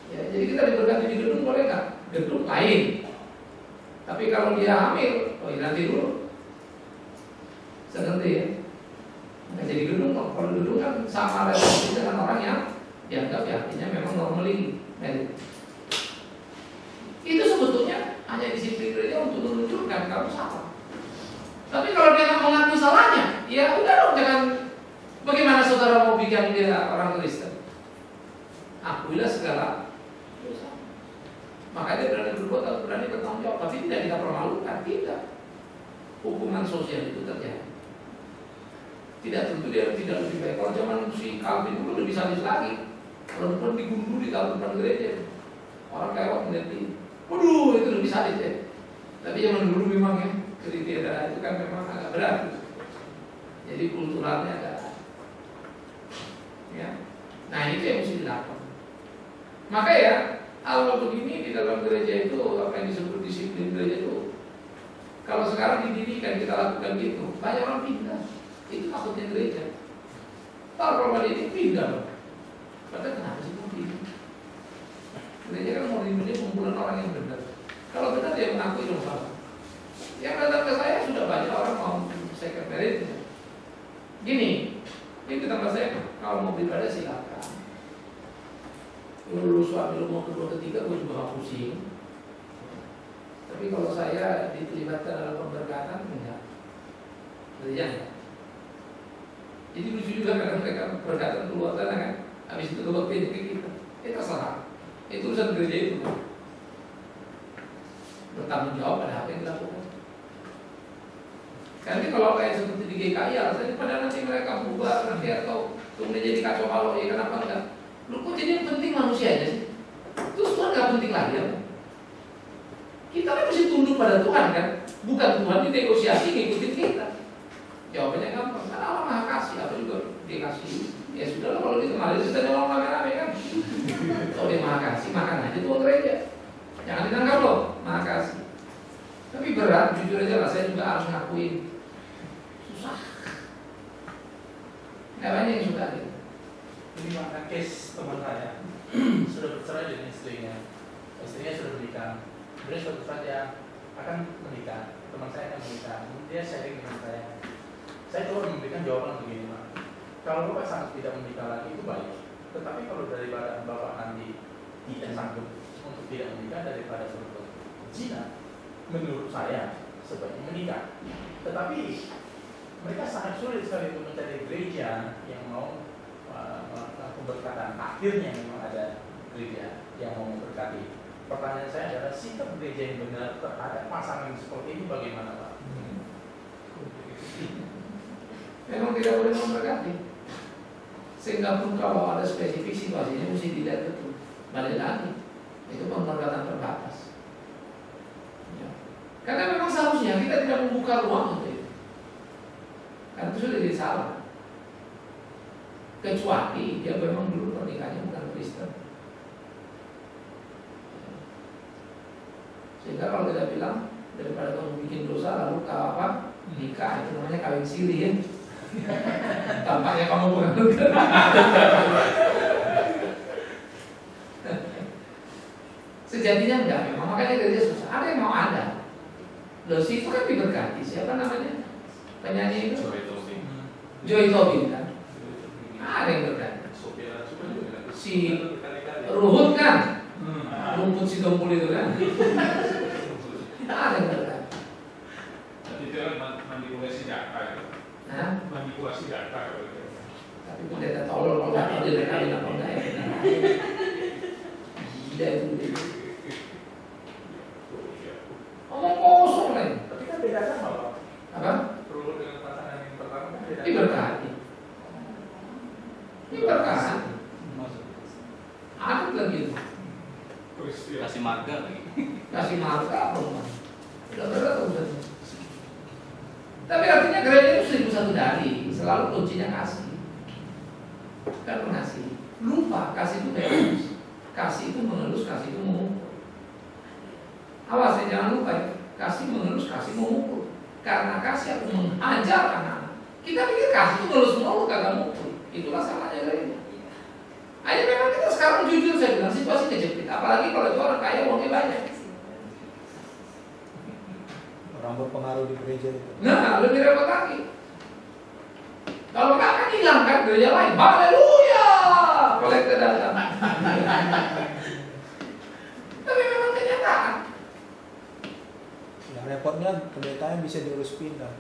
Ya, jadi kita diberkati di gedung boleh nggak? Gedung lain. Tapi kalau dia hamil, nanti dulu. Saya ngerti ya. Nggak jadi gedung, kalau gedung kan sama relasi dengan orang yang dianggap ya artinya memang normally married. Itu sebetulnya hanya disiplin gereja untuk menunjukkan kamu salah. Tapi kalau dia nggak mengakui salahnya, ya udah dong, jangan. Bagaimana saudara mau bikin dia orang Kristen? Akuilah segala dosa. Makanya dia berani berbuat atau berani bertanggung jawab, tapi tidak kita permalukan, tidak. Hukuman sosial itu terjadi. Tidak tentu dia tidak lebih baik. Kalau zaman si Calvin dulu lebih sadis lagi. Kalau pun digundul di dalam depan gereja, orang lewat melihat dia, waduh itu lebih sadis ya. Tapi zaman dulu memang ya, kriteria itu kan memang agak berat. Jadi kulturalnya agak ya. Nah itu yang mesti dilakukan. Maka ya hal begini di dalam gereja itu apa yang disebut disiplin gereja itu. Kalau sekarang dididikan kita lakukan gitu, banyak orang pindah. Itu maksudnya gereja. Kalau ini pindah loh. Padahal kenapa sih mau pindah? Gereja kan mau dimulai kumpulan orang yang benar. Kalau benar dia mengakui dong salah. Yang datang ke saya sudah banyak orang mau second marriage. Gini, ini ke tempat saya, kalau mau beribadah silakan. Lu suami lu mau kedua ketiga, gue juga gak pusing. Tapi kalau saya diterlibatkan dalam pemberkatan, enggak. Gereja enggak. Jadi lucu juga kadang mereka berkatan keluar sana kan, habis itu keluar pindah ke kita. Itu terserah. Itu urusan gereja itu. Bertanggung jawab pada apa yang dilakukan. Karena kalau kayak seperti di GKI, alasannya pada nanti mereka bubar nanti atau kemudian jadi kacau balau, ya kenapa enggak? Lu kok jadi yang penting manusianya sih? Terus Tuhan nggak penting lagi ya? Kita kan mesti tunduk pada Tuhan kan? Bukan Tuhan di negosiasi ngikutin kita. Jawabannya gampang, karena Allah Maha Kasih, apa juga dia kasih. Ya sudah lah, kalau gitu malah kita ngomong rame-rame kan. Kalau dia Maha Kasih, makan aja Tuhan gereja. Jangan ditangkap loh, Maha Kasih. Tapi berat, jujur aja lah, saya juga harus ngakuin susah. Gak banyak yang suka gitu. Ini makna case teman saya sudah bercerai dengan istrinya. Istrinya sudah menikah. Kemudian suatu saat dia akan menikah. Teman saya akan menikah. Dia sharing dengan saya. Saya coba memberikan jawaban begini, Pak. Kalau Bapak sangat tidak menikah lagi itu baik. Tetapi kalau daripada Bapak nanti tidak sanggup untuk tidak menikah daripada berbuat zina, menurut saya sebaiknya menikah. Tetapi mereka sangat sulit sekali untuk mencari gereja yang mau memberkatan. Akhirnya memang ada gereja yang mau memberkati. Pertanyaan saya adalah sikap gereja yang benar terhadap pasangan seperti ini bagaimana, Pak? Memang tidak boleh memberkati. Sehingga pun kalau ada spesifik situasinya mesti dilihat betul. Balik lagi, itu pemberkatan terbatas. Ya. Karena memang seharusnya kita tidak membuka ruang untuk itu. Karena itu sudah jadi salah. Kecuali dia memang dulu pernikahannya bukan Kristen. Sehingga kalau kita bilang daripada kamu bikin dosa lalu kau apa nikah, itu namanya kawin siri ya. Tampaknya kamu bukan Kristen. Sejatinya enggak, memang makanya gereja susah. Ada yang mau ada. Loh situ kan diberkati. Siapa namanya? Penyanyi itu? Joy Tobin kan? Ada yang berkati. Si Ruhut kan? Rumput si Dompul itu kan? Ada yang berkati. Itu kan manipulasi data itu. Manipulasi data. Tapi pendeta tolol kalau nggak tahu dia berkawin apa enggak ya? Gila itu. Ngomong kosong lagi. Tapi kan beda sama, Pak. Apa? Perlu dengan pasangan yang pertama kan beda. Diberkati. Diberkati. mati lagi itu. Terus ya. Kasih marga lagi. Kasih marka apa rumah? Udah berat urusannya. Tapi artinya gereja itu 1001 dari selalu kuncinya kasih. Kan ngasih. Lupa kasih itu bebas. Kasih itu mengelus, kasih itu memukul. Awas ya, jangan lupa ya. Kasih mengelus, kasih memukul. Karena kasih aku mengajar anak-anak. Kita pikir kasih itu ngelus melulu kagak mukul. Itulah salahnya gereja. Ayo memang kita sekarang jujur saya bilang situasi kejepit. Apalagi kalau itu orang kaya uangnya banyak. Orang berpengaruh di gereja itu. Nah, lebih repot lagi. Kalau enggak kan hilang kan gereja lain. Haleluya. Kolektor datang. Tapi memang kenyataan. Yang repotnya pendetanya bisa diurus pindah.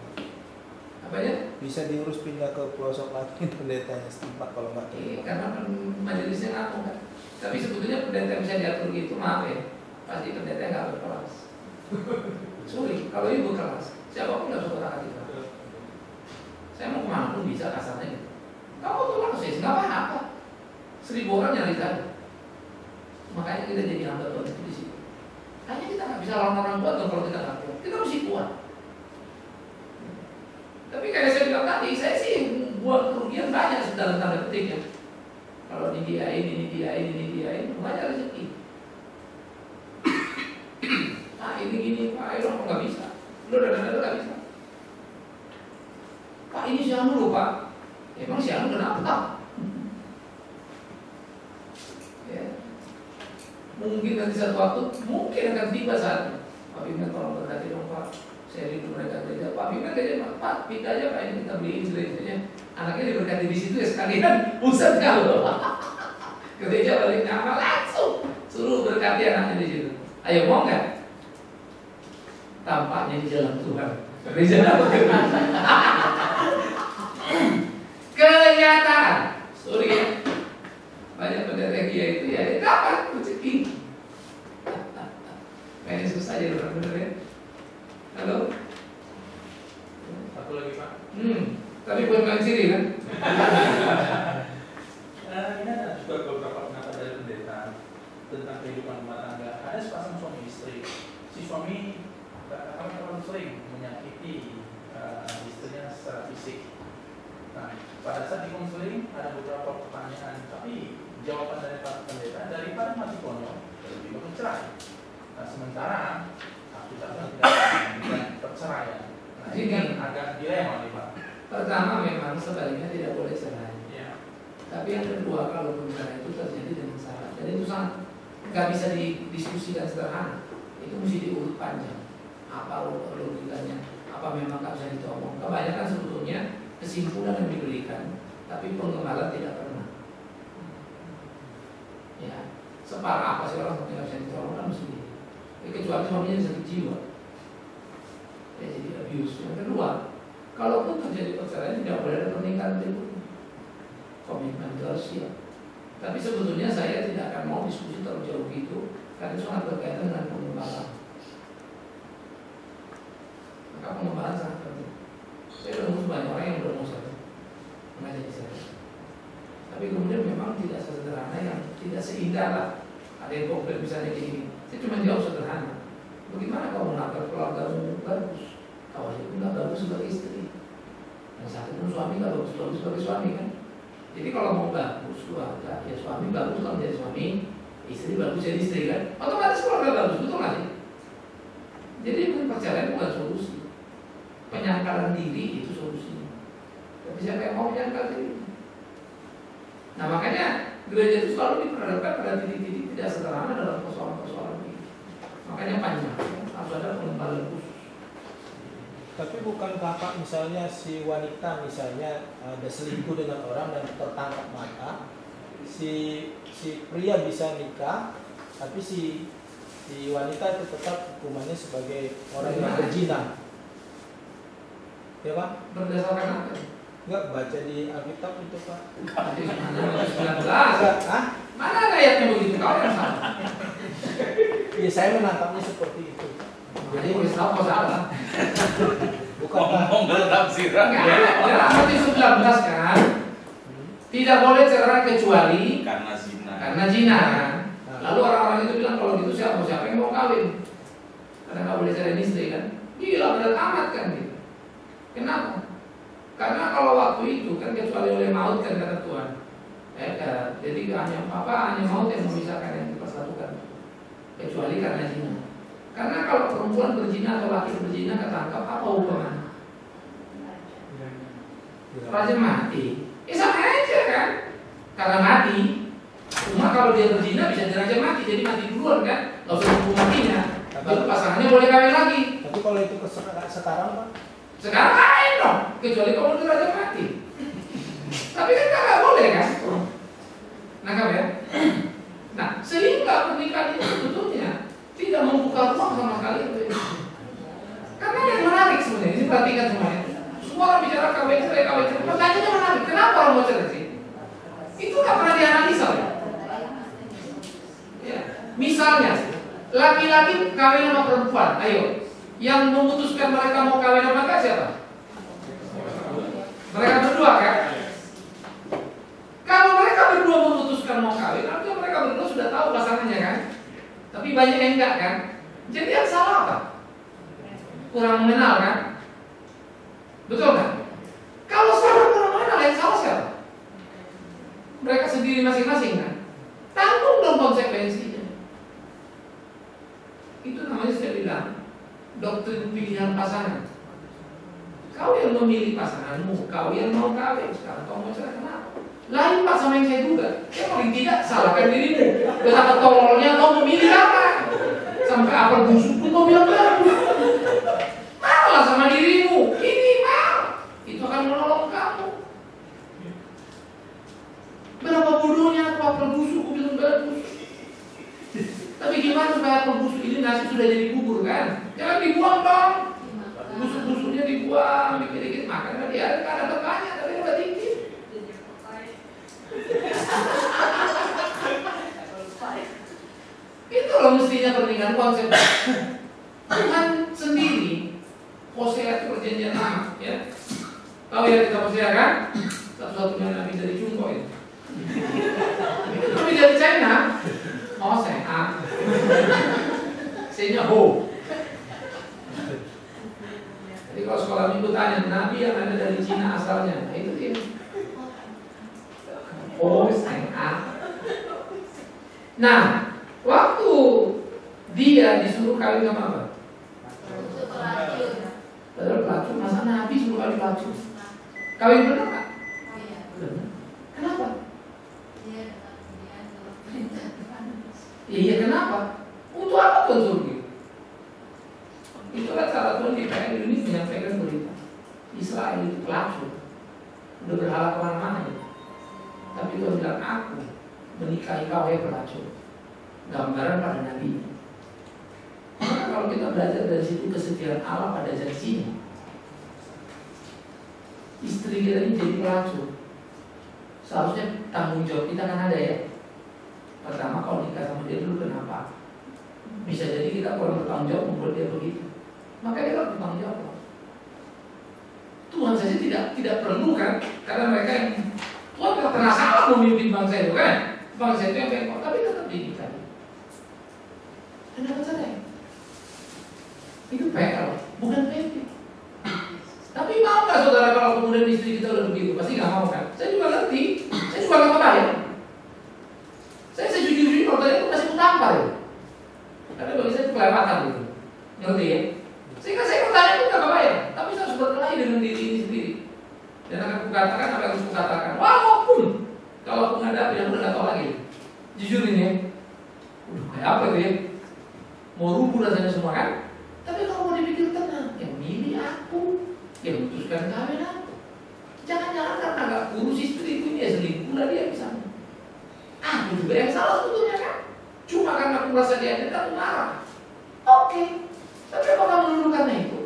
Apanya? Bisa diurus pindah ke pelosok lagi pendetanya setempat kalau nggak. Iya, karena majelisnya ngomong kan. Tapi sebetulnya pendeta yang bisa diatur gitu, maaf ya, pasti pendeta yang nggak berkelas. Sulit. Kalau ibu kelas, siapapun nggak suka hati kita. Saya mau kemana pun bisa kasarnya gitu. Kamu tuh langsung nggak apa-apa. 1000 orang nyari saya. Makanya kita jadi hamba Tuhan itu di situ. Hanya kita nggak bisa lawan orang tua kalau kita nggak kuat. Kita mesti kuat. Tapi kayak saya bilang tadi, saya sih buat kerugian banyak dalam tanda petik ya. Kalau ini diain, banyak rezeki. Ini gini, Pak, itu nggak bisa. Lu dan nggak bisa. Pak, ini si Anu loh, Pak. Emang si Anu kenapa? Ya. Mungkin nanti satu waktu, mungkin akan tiba saatnya. Pak Bima tolong berkati dong, Pak. Saya rindu mereka gereja. Pak Bima kerja, Pak, pindah aja Pak, ini kita beliin gerejanya. Anaknya diberkati di situ ya sekalian. Pusat kalau gereja balik nama langsung suruh berkati anaknya di situ. Ayo mau nggak? Tampaknya di jalan Tuhan. Gereja dapat kenyataan. Sorry ya. Banyak pendeta itu ya dapat rezeki. Kayaknya susah ya orang bener ya. Halo. Satu lagi Pak. Tapi bukan main siri kan? Ini ada juga beberapa pendapat dari pendeta tentang kehidupan rumah tangga. Ada sepasang suami istri. Si suami terlalu sering menyakiti istrinya secara fisik. Nah, pada saat di konseling ada beberapa pertanyaan, tapi jawaban dari para pendeta daripada mati konyol lebih bagus cerai. Nah, sementara Alkitab tidak perceraian. Nah, ini kan agak dilema nih Pak. Pertama memang sebaliknya tidak boleh cerai. Ya. Tapi yang kedua kalau cerai itu terjadi dengan syarat. Jadi itu sangat nggak bisa didiskusikan sederhana. Itu mesti diurut panjang. Apa logikanya? Apa memang nggak bisa ditolong? Kebanyakan sebetulnya kesimpulan yang diberikan, tapi pengembangan tidak pernah. Ya, separah apa sih orang sampai nggak bisa ditolong kan mesti. Kecuali suaminya sakit jiwa, ya jadi abuse. Yang kedua, kalaupun terjadi perceraian tidak boleh ada pernikahan berikutnya. Komitmen itu harus siap. Tapi sebetulnya saya tidak akan mau diskusi terlalu jauh gitu, karena itu sangat berkaitan dengan pengembangan. Maka pengembangan sangat penting. Saya sudah ngurus banyak orang yang udah mau saya mengajar di saya. Tapi kemudian memang tidak sesederhana yang tidak seindah lah. Ada yang komplain misalnya kayak gini. Saya cuma jawab sederhana. Bagaimana kamu menakar keluargamu bagus? Kau aja nggak bagus sebagai istri. Yang satu pun suami nggak bagus sebagai suami kan. Jadi kalau mau bagus keluarga, ya suami bagus kalau jadi suami, istri bagus jadi istri kan. Otomatis keluarga bagus, betul nggak sih? Jadi perceraian bukan solusi. Penyangkalan diri itu solusinya. Tapi siapa yang mau menyangkal diri? Nah makanya gereja itu selalu diperhadapkan pada titik-titik tidak sederhana dalam persoalan-persoalan ini. Makanya panjang, harus ada pengembangan khusus. Tapi bukankah Pak misalnya si wanita misalnya ada selingkuh dengan orang dan tertangkap mata, si pria bisa nikah, tapi si wanita itu tetap hukumannya sebagai orang yang berzina. Ya Pak? Berdasarkan apa? Enggak baca di Alkitab itu Pak. Hadis mana? Hah? Mana ada ayatnya begitu? Kau yang salah. Ya saya menangkapnya seperti itu. Jadi boleh tahu salah. Bukankah Ngomong bertafsiran. Dalam hadis 19 kan, tidak boleh cerai kecuali Karena zina. karena zina kan. Lalu orang-orang itu bilang kalau gitu siapa yang mau kawin? Karena nggak boleh cari istri kan? Gila berat amat kan gitu. Kenapa? Karena kalau waktu itu kan kecuali oleh maut kan kata Tuhan. Jadi hanya maut yang memisahkan yang dipersatukan. Kecuali karena zina. Karena kalau perempuan berzina atau laki berzina ketangkap, apa hukumannya? Raja mati. Sama aja kan? Karena mati. Cuma kalau dia berzina bisa diraja mati, jadi mati duluan kan? Nggak usah hukum matinya. Lalu pasangannya boleh kawin lagi. Tapi kalau itu sekarang Pak? Sekarang lain dong, kecuali kalau diraja mati. Tapi kan nggak boleh kan? Nangkap ya? Nah, sehingga pernikahan itu sebetulnya tidak membuka ruang sama sekali. Karena yang menarik sebenarnya, ini perhatikan semuanya. Semua orang bicara kawin cerai. Pertanyaannya menarik, kenapa orang mau cerai sih? Itu nggak pernah dianalisa ya? Ya. Misalnya, laki-laki kawin sama perempuan, ayo. Yang memutuskan mereka mau kawin sama enggak siapa? Mereka berdua kan? Kalau mereka berdua memutuskan mau kawin, artinya mereka berdua sudah tahu pasangannya kan? Tapi banyak yang enggak kan? Jadi yang salah apa? Kurang mengenal kan? Betul kan? Kalau salah kurang mengenal, yang salah siapa? Mereka sendiri masing-masing kan? Tanggung dong konsekuensinya. Itu namanya saya bilang doktrin pilihan pasangan. Kau yang memilih pasanganmu, kau yang mau kawin. Sekarang kau mau cerai kenapa? Lain Pak sama yang saya duga. Ya paling tidak salahkan dirimu. Betapa tololnya kau memilih apa? Sampai apel busuk pun kau bilang bagus. Malah sama dirimu. Ini mal. Itu akan menolong kamu. Berapa bodohnya aku apel busuk kau bilang bagus. Tapi gimana supaya apel busuk ini nasi sudah jadi bubur kan? Jangan dibuang dong. Busuk-busuknya dibuang, dikit-dikit makan. Dia kan ada banyak, tapi udah dikit. Itu loh mestinya pernikahan konsep. Tuhan sendiri, Hosea itu perjanjian lama, ya. Tahu ya kita Hosea kan? Satu-satunya nabi dari Jumbo itu. Itu nabi dari China. Hosea. C-nya Ho. Jadi kalau sekolah minggu tanya nabi yang ada dari Cina asalnya, nah itu dia. Hosea. Nah, waktu dia disuruh kawin sama apa? Padahal pelacur, masa nabi suruh kawin pelacur? Kawin benar nggak? Benar. Kenapa? Iya kenapa? Untuk apa Tuhan suruh gitu? Itulah cara Tuhan di PN ini menyampaikan berita. Israel itu pelacur, udah berhala kemana-mana ya. Tapi Tuhan bilang aku menikahi kau ya pelacur. Gambaran pada Nabi. Maka kalau kita belajar dari situ kesetiaan Allah pada janjinya, istri kita ini jadi pelacur. Seharusnya tanggung jawab kita kan ada ya. Pertama kalau nikah sama dia dulu kenapa? Bisa jadi kita kurang bertanggung jawab membuat dia begitu. Maka kita harus bertanggung jawab. Tuhan saja tidak perlu kan? Karena mereka yang Tuhan tidak pernah salah memimpin bangsa itu kan? Bangsa itu yang bengkok, tapi tetap didikan. Dan dapat cerai. Itu PR, bukan PP. Tapi mau nggak saudara kalau kemudian istri kita udah begitu? Pasti nggak mau kan? Saya juga ngerti. Saya juga nggak kebayang. Saya sejujurnya kalau tadi itu masih kutampar ya. Karena bagi saya itu kelewatan gitu. Ngerti ya? Sehingga saya bertanya itu nggak kebayang. Tapi saya harus berkelahi dengan diri ini sendiri. Dan akan kukatakan apa yang harus kukatakan. Walaupun kalau menghadapi yang udah nggak tahu lagi. Jujur ini ya. Udah kayak apa itu ya? Mau rubuh rasanya semua kan? Tapi kalau mau dipikir tenang, yang milih aku, yang memutuskan kawin aku. Jangan-jangan karena nggak kurus istri itu dia selingkuh lah dia misalnya. Aku juga yang salah sebetulnya kan? Cuma karena aku merasa dia ada, aku marah. Oke. Tapi apakah melulu karena itu?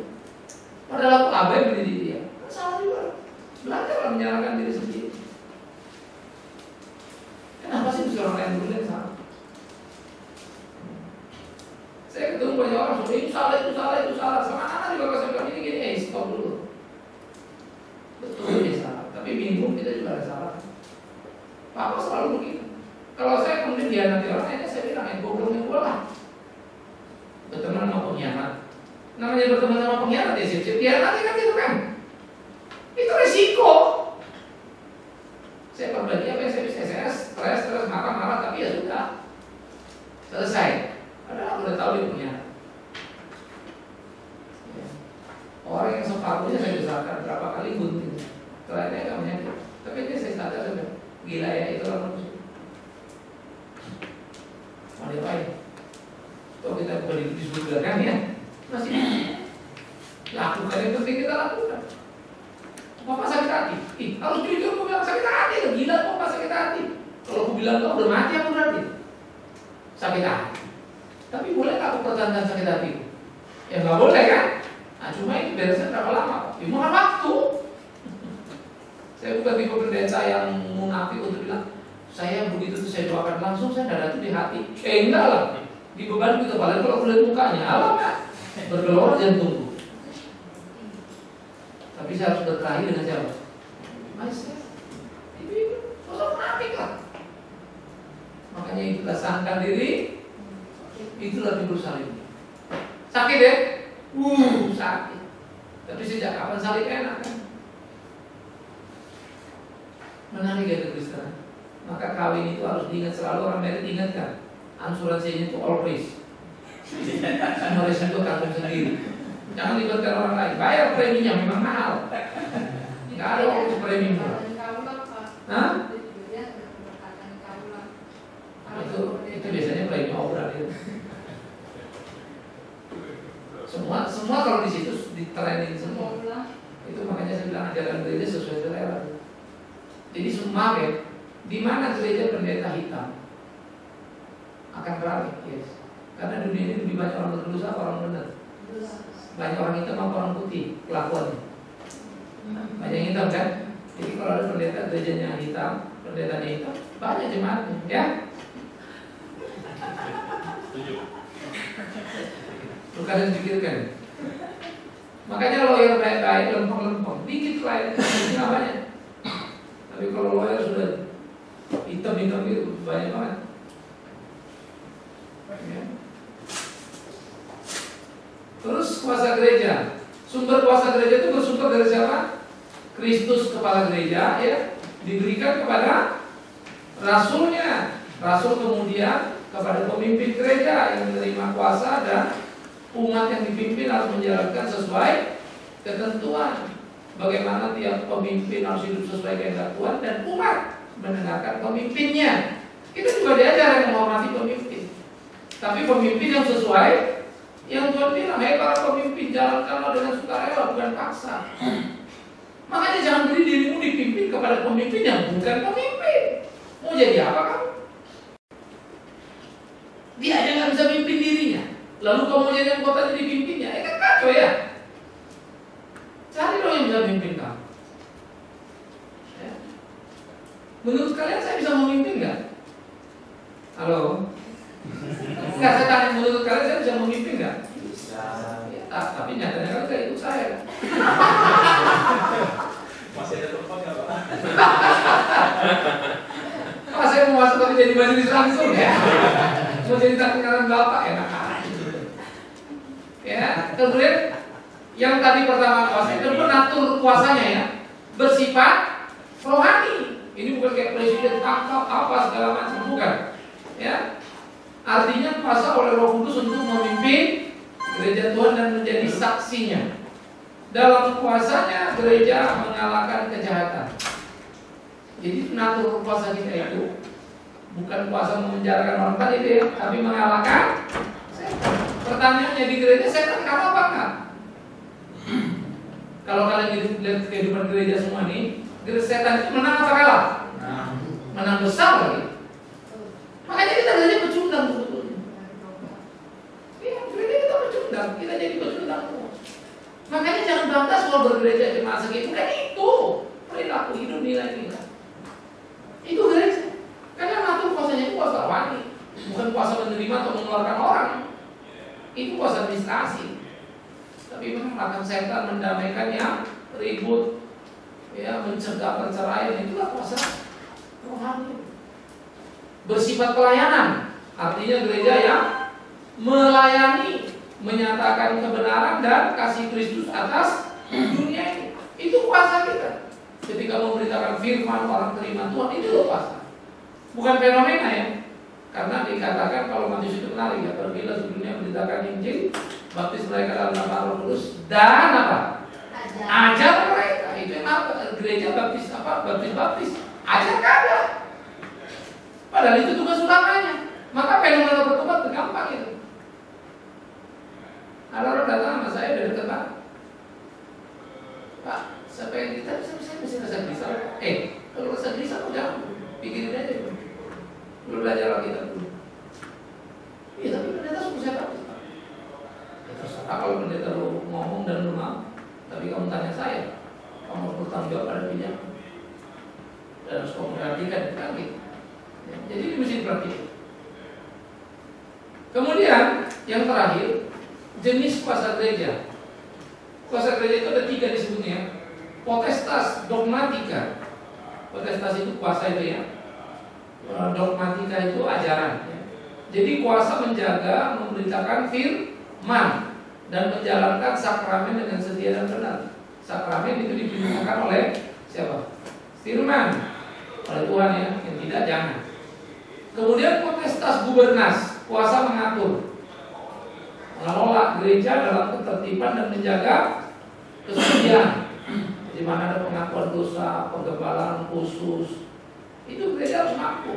Padahal aku abai mendidik dia. Kan salah juga. Belajarlah menyalahkan diri sendiri. Kenapa sih mesti orang lain dulu yang salah? Saya ketemu banyak orang, itu salah. Sama anak juga kalau saya bilang ini, stop dulu. Betul dia salah, tapi bingung kita juga ada salah. Papa selalu begitu. Kalau saya kemudian dihianati orang lainnya, saya bilang main goblok bola. Berteman sama pengkhianat. Namanya berteman sama pengkhianat ya siap-siap hianat kan itu kan. Itu resiko. Saya berbagi apa yang saya bisa, saya stres, marah-marah, tapi ya sudah selesai. Padahal aku udah tahu dia punya. Ya. Orang yang sepatunya saya besarkan berapa kali gunting, terakhirnya nggak menyakit. Tapi dia saya sadar sudah gila ya itu orang manusia. Mau diapain? Kalau kita bukan hidup di surga kan ya, masih lakukan yang penting kita lakukan. Bapak sakit hati, harus jujur aku bilang sakit hati, gila bapak sakit hati. Kalau aku bilang kau udah mati aku berarti sakit hati. Tapi boleh nggak aku pertahankan sakit hati? Ya nggak boleh kan? Nah cuma itu beresnya berapa lama? Ya makan waktu. Saya bukan tipe pendeta yang munafik untuk bilang saya begitu tuh saya doakan langsung saya dada tuh di hati. Enggak lah, di beban gitu. Paling kalau kulit mukanya, alamak bergelora jantungku. Tapi saya harus berkelahi dengan siapa? Maestro. Itu sosok munafik lah. Makanya itulah sangkan diri, itulah timbul salib. Sakit ya? Sakit. Tapi sejak kapan salib enak kan? Menarik ya Kristen. Maka kawin itu harus diingat selalu, orang merit ingatkan. Asuransinya itu all risk. Semua risiko tanggung sendiri. Jangan libatkan orang lain. Bayar preminya memang mahal. Enggak ada waktu premi murah. Hah? Itu biasanya premi obral itu. Semua kalau di situ ditrenin semua. Itu makanya saya bilang ajaran gereja sesuai selera. Jadi semua ya, di mana gereja pendeta hitam akan ramai, yes. Karena dunia ini lebih banyak orang berdosa, orang benar. Banyak orang hitam apa orang putih kelakuannya. Banyak yang hitam kan? Jadi kalau ada pendeta gerejanya hitam, pendetanya hitam, banyak jemaatnya, ya. Bukan yang dipikirkan. Makanya lawyer baik-baik, lempeng-lempeng, dikit klien, nggak banyak. Tapi kalau lawyer sudah hitam-hitam itu banyak banget. Ya. Terus kuasa gereja, sumber kuasa gereja itu bersumber dari siapa? Kristus kepala gereja, ya, diberikan kepada rasulnya. Rasul kemudian kepada pemimpin gereja yang menerima kuasa dan umat yang dipimpin harus menjalankan sesuai ketentuan. Bagaimana tiap pemimpin harus hidup sesuai kehendak Tuhan dan umat mendengarkan pemimpinnya. Kita juga diajar yang menghormati pemimpin. Tapi pemimpin yang sesuai yang Tuhan bilang, para pemimpin jalankanlah dengan sukarela bukan paksa. Makanya jangan beri dirimu dipimpin kepada pemimpin yang bukan pemimpin. Mau jadi apa kamu? Dia aja nggak bisa pimpin dirinya. Lalu kamu jadi anggotanya dipimpinnya, kan kacau ya. Cari dong yang bisa memimpin kamu. Ya. Menurut kalian saya bisa memimpin nggak? Halo? Nggak, saya tanya, menurut kalian saya bisa memimpin nggak? Bisa. Ya, tapi nyatanya kan kayak itu saya. Masih ada tempat nggak Pak? Kalau saya mau masuk tapi jadi majelis langsung ya. Mau jadi takutkan Bapak enak aja. Ya, kemudian yang tadi pertama kuasa itu mengatur kuasanya ya, bersifat rohani. Ini bukan kayak presiden tangkap apa segala macam, bukan. Ya, artinya kuasa oleh Roh Kudus untuk memimpin gereja Tuhan dan menjadi saksinya. Dalam kuasanya gereja mengalahkan kejahatan. Jadi mengatur kuasa kita itu bukan kuasa memenjarakan orang tadi ya, tapi mengalahkan setan. Pertanyaannya di gereja setan kalah apa enggak? Kalau kalian lihat kehidupan gereja semua nih, setan itu menang apa kalah? Menang besar lagi. Makanya kita gereja pecundang sebetulnya. Iya, gereja kita pecundang, kita jadi pecundang. Makanya jangan bangga soal bergereja jemaat segitu, kan itu perilaku hidup nilai-nilai. Itu gereja. Karena ngatur kuasanya itu kuasa rohani, bukan kuasa menerima atau mengeluarkan orang. Itu kuasa administrasi. Tapi mengalahkan setan, mendamaikan yang ribut, ya, mencegah perceraian, itulah kuasa rohani. Bersifat pelayanan, Artinya gereja yang melayani, menyatakan kebenaran dan kasih Kristus atas dunia ini. Itu kuasa kita. Ketika memberitakan firman, orang terima Tuhan, itu kuasa. Bukan fenomena ya. Karena dikatakan kalau Matius itu menarik ya, pergilah seluruh dunia beritakan Injil, baptis mereka dalam nama Roh Kudus dan apa? Ajar mereka. Itu yang apa? Gereja baptis apa? Baptis. Ajar kagak. Padahal itu tugas utamanya. Maka fenomena bertobat gampang itu. Ada orang datang sama saya dari dekat Pak. Pak, saya pengen kita, saya mesti rasa gelisah. Kalau rasa gelisah kok jangan pikirin aja. Belum belajar Alkitab dulu. Iya, tapi pendeta suruh saya baptis. Ya terserah kalau pendeta lu ngomong dan lu mau. Tapi kamu tanya saya, kamu harus bertanggung jawab pada pilihan. Dan harus kamu perhatikan, kan gitu. Ya, jadi ini mesti diperhatikan. Kemudian yang terakhir, jenis kuasa gereja. Kuasa gereja itu ada 3 disebutnya. Potestas, dogmatika. Potestas itu kuasa itu ya. Dogmatika itu ajaran ya. Jadi kuasa menjaga, memberitakan firman dan menjalankan sakramen dengan setia dan benar. Sakramen itu diberikan oleh siapa? Firman, oleh Tuhan ya. Yang tidak jangan. Kemudian potestas gubernas, kuasa mengatur, mengelola gereja dalam ketertiban dan menjaga kesucian. Di mana ada pengakuan dosa, penggebalaan khusus, itu gereja harus mampu.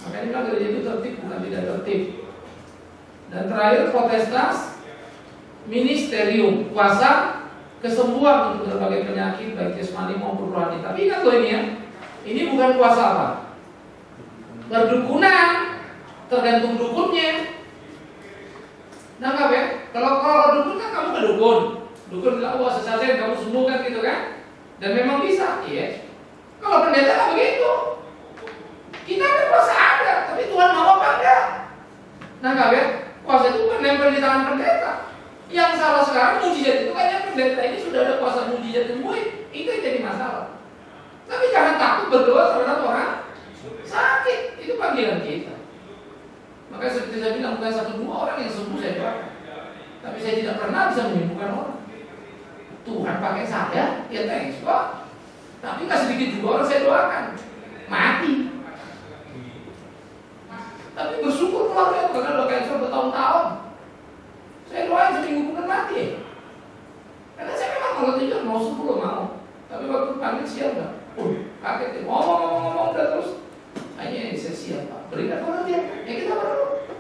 Makanya gereja itu tertib bukan tidak tertib. Dan terakhir potestas ministerium, kuasa kesembuhan untuk berbagai penyakit baik jasmani maupun rohani. Tapi ingat loh ini ya, ini bukan kuasa apa? Berdukunan, tergantung dukunnya. Nangkap ya? Kalau dukun kan kamu ke dukun. Dukun bilang, wah sesajen kamu sembuhkan gitu kan? Dan memang bisa, iya. Kalau pendeta kan begitu. Kita ada kuasa ada, tapi Tuhan mau apa enggak? Nangkap ya? Kuasa itu bukan nempel di tangan pendeta. Yang salah sekarang mujizat itu kayaknya pendeta ini sudah ada kuasa mujizat sembuhin. Itu yang jadi masalah. Tapi jangan takut berdoa terhadap orang sakit. Itu panggilan kita. Maka seperti saya bilang, bukan 1-2 orang yang sembuh saya doakan. Tapi saya tidak pernah bisa menyembuhkan orang. Tuhan pakai saya, ya thanks kok. Tapi nggak sedikit juga orang saya doakan mati. Tapi bersyukur keluarga karena udah cancer bertahun-tahun. Saya doain seminggu bukan mati. Karena saya memang kalau tidur mau 10 mau. Tapi waktu panggil siap nggak? Kaget deh. Ngomong udah terus. Hanya saya siap Pak. Berikan orang dia. Ya kita berdoa.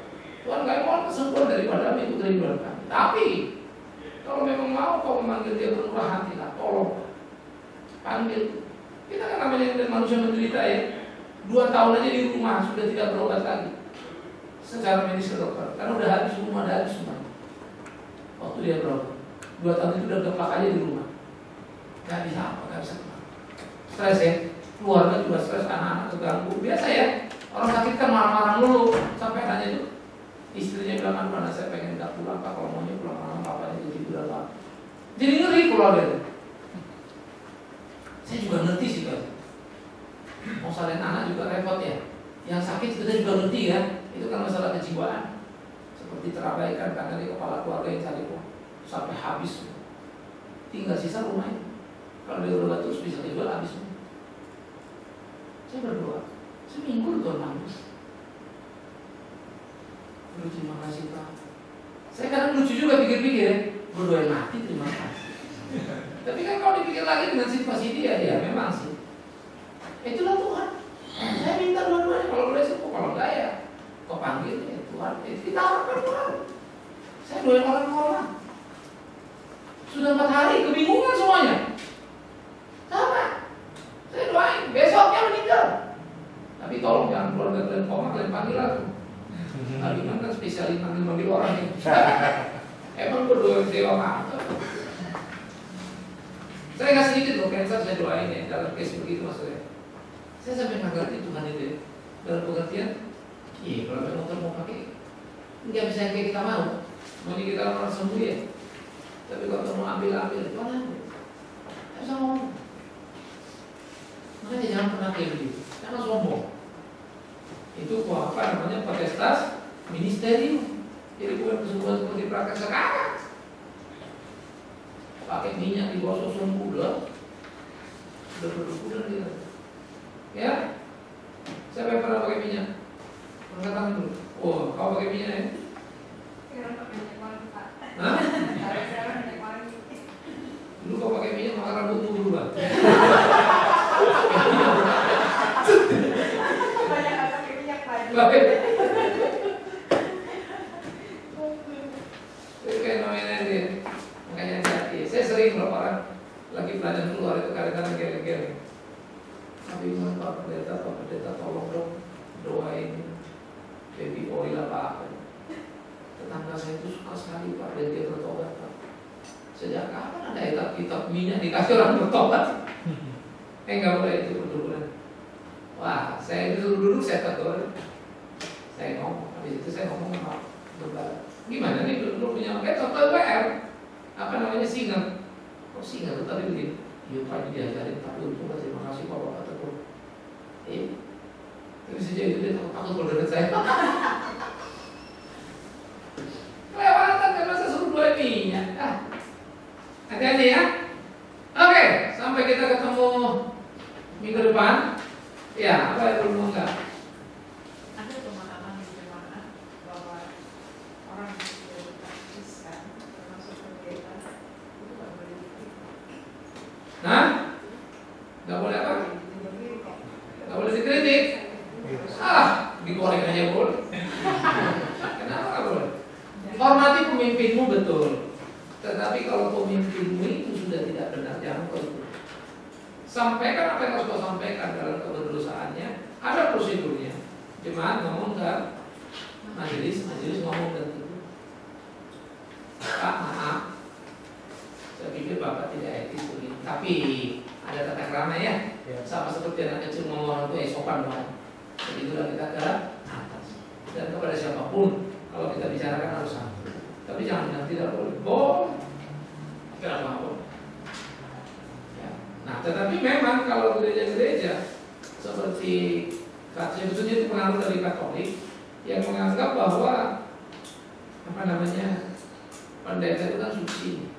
Tuhan nggak mau kesembuhan daripada itu kerinduan kami. Tapi kalau memang mau kau memanggil dia bermurah hati lah, tolong panggil. Kita kan namanya manusia menderita ya. 2 tahun aja di rumah sudah tidak berobat lagi. Secara medis ke dokter, karena udah habis rumah, udah habis semua. Waktu dia berobat, 2 tahun itu udah geplak aja di rumah. Gak bisa apa, gak bisa kemana. Stres ya, keluarga juga stres, anak-anak terganggu. Biasa ya, orang sakit kan marah-marah dulu. Sampai nanya itu, istrinya bilang, mana saya pengen gak pulang Pak, kalau maunya pulang malam papanya jadi berapa. Jadi ngeri keluarga itu. Saya juga ngerti sih Pak. Mau salin anak juga repot ya. Yang sakit kita juga ngerti ya. Itu kan masalah kejiwaan. Seperti terabaikan karena di kepala keluarga yang cari uang sampai habis. Tinggal sisa rumahnya. Kalau dia berobat terus bisa dijual habis. Saya berdoa seminggu Tuhan habis. Terima kasih Pak. Saya kadang lucu juga pikir-pikir ya. Berdoa mati terima kasih. Tapi kan kalau dipikir lagi dengan situasi dia, ya memang sih. Itulah Tuhan. Saya minta dua-duanya. Kalau boleh sembuh, kalau enggak ya kau panggil ya Tuhan. Itu kita harapkan Tuhan. Saya doain orang. Sudah 4 hari kebingungan semuanya. Sama. Saya doain besoknya meninggal. Tapi tolong jangan keluarga kalian koma, kalian panggil aku. Tadi kan spesialis manggil orang ini. Emang berdoa dewa mata. Saya nggak sedikit loh cancer saya doain ya dalam case begitu maksudnya. Saya sampai nggak ngerti Tuhan itu ya. Dalam pengertian, iya kalau ada motor mau pakai, nggak bisa kayak kita mau. Mau kita orang sembuh ya. Tapi kalau mau ambil Tuhan ambil. Saya bisa ngomong. Makanya jangan pernah kayak begitu. Karena sombong. Itu apa namanya potestas ministerium. Jadi bukan kesembuhan seperti praktek sekarang. Pakai minyak di bawah sosok udah gitu. Ya, siapa yang pernah pakai minyak? Angkat tangan dulu. Oh, kau pakai minyak ya? Sekarang pakai minyak wangi, Pak. Hah? Sekarang minyak wangi. Dulu kau pakai minyak maka rambutmu berubah. Banyak yang pakai minyak pagi. Baik. Itu kayak namanya dia. Makanya hati. Saya sering berapa orang lagi pelajaran keluar itu kadang-kadang geleng-geleng. Tapi Pak Pendeta tolong dong doain baby oil apa. Tetangga saya itu suka sekali Pak dan dia bertobat Pak. Sejak kapan ada kitab minyak dikasih orang bertobat? Nggak boleh itu betul-betul. Wah, saya itu dulu saya tegur. Saya ngomong, habis itu saya ngomong sama Gembala. Gimana nih dulu punya contoh WR? Apa namanya singa? Oh singa tuh tadi begini. Iya Pak ini diajarin tapi untung terima kasih Pak Bapak tegur. Tapi sejak itu dia takut kalau dekat saya. Kelewatan karena saya suruh dua minyak. Hati-hati ya. Oke, sampai kita ketemu minggu depan. Ya, apa yang belum enggak? Ada pemahaman di jemaah bahwa orang yang sudah dibaptiskan termasuk pendeta itu nggak boleh dikritik. Nah, nggak boleh apa? Nggak boleh dikritik. Digoreng aja boleh. Kenapa nggak boleh? Hormati pemimpinmu betul. Tetapi kalau pemimpinmu itu sudah tidak benar, jangan kau ikut. Sampaikan apa yang harus kau sampaikan dalam keberdosaannya. Ada prosedurnya. Jemaat ngomong ke majelis ngomong dan itu. Pak, maaf. Saya pikir Bapak tidak etis begini. Tapi ada tata krama ya. Sama seperti anak kecil ngomong orang tua sopan banget. Jadi itulah kita ke atas. Dan kepada siapapun kalau kita bicarakan harus santun. Tapi jangan bilang tidak boleh. Boleh. Kenapa boleh? Nah, tetapi memang kalau gereja-gereja seperti sebetulnya itu pengaruh dari Katolik yang menganggap bahwa pendeta itu kan suci,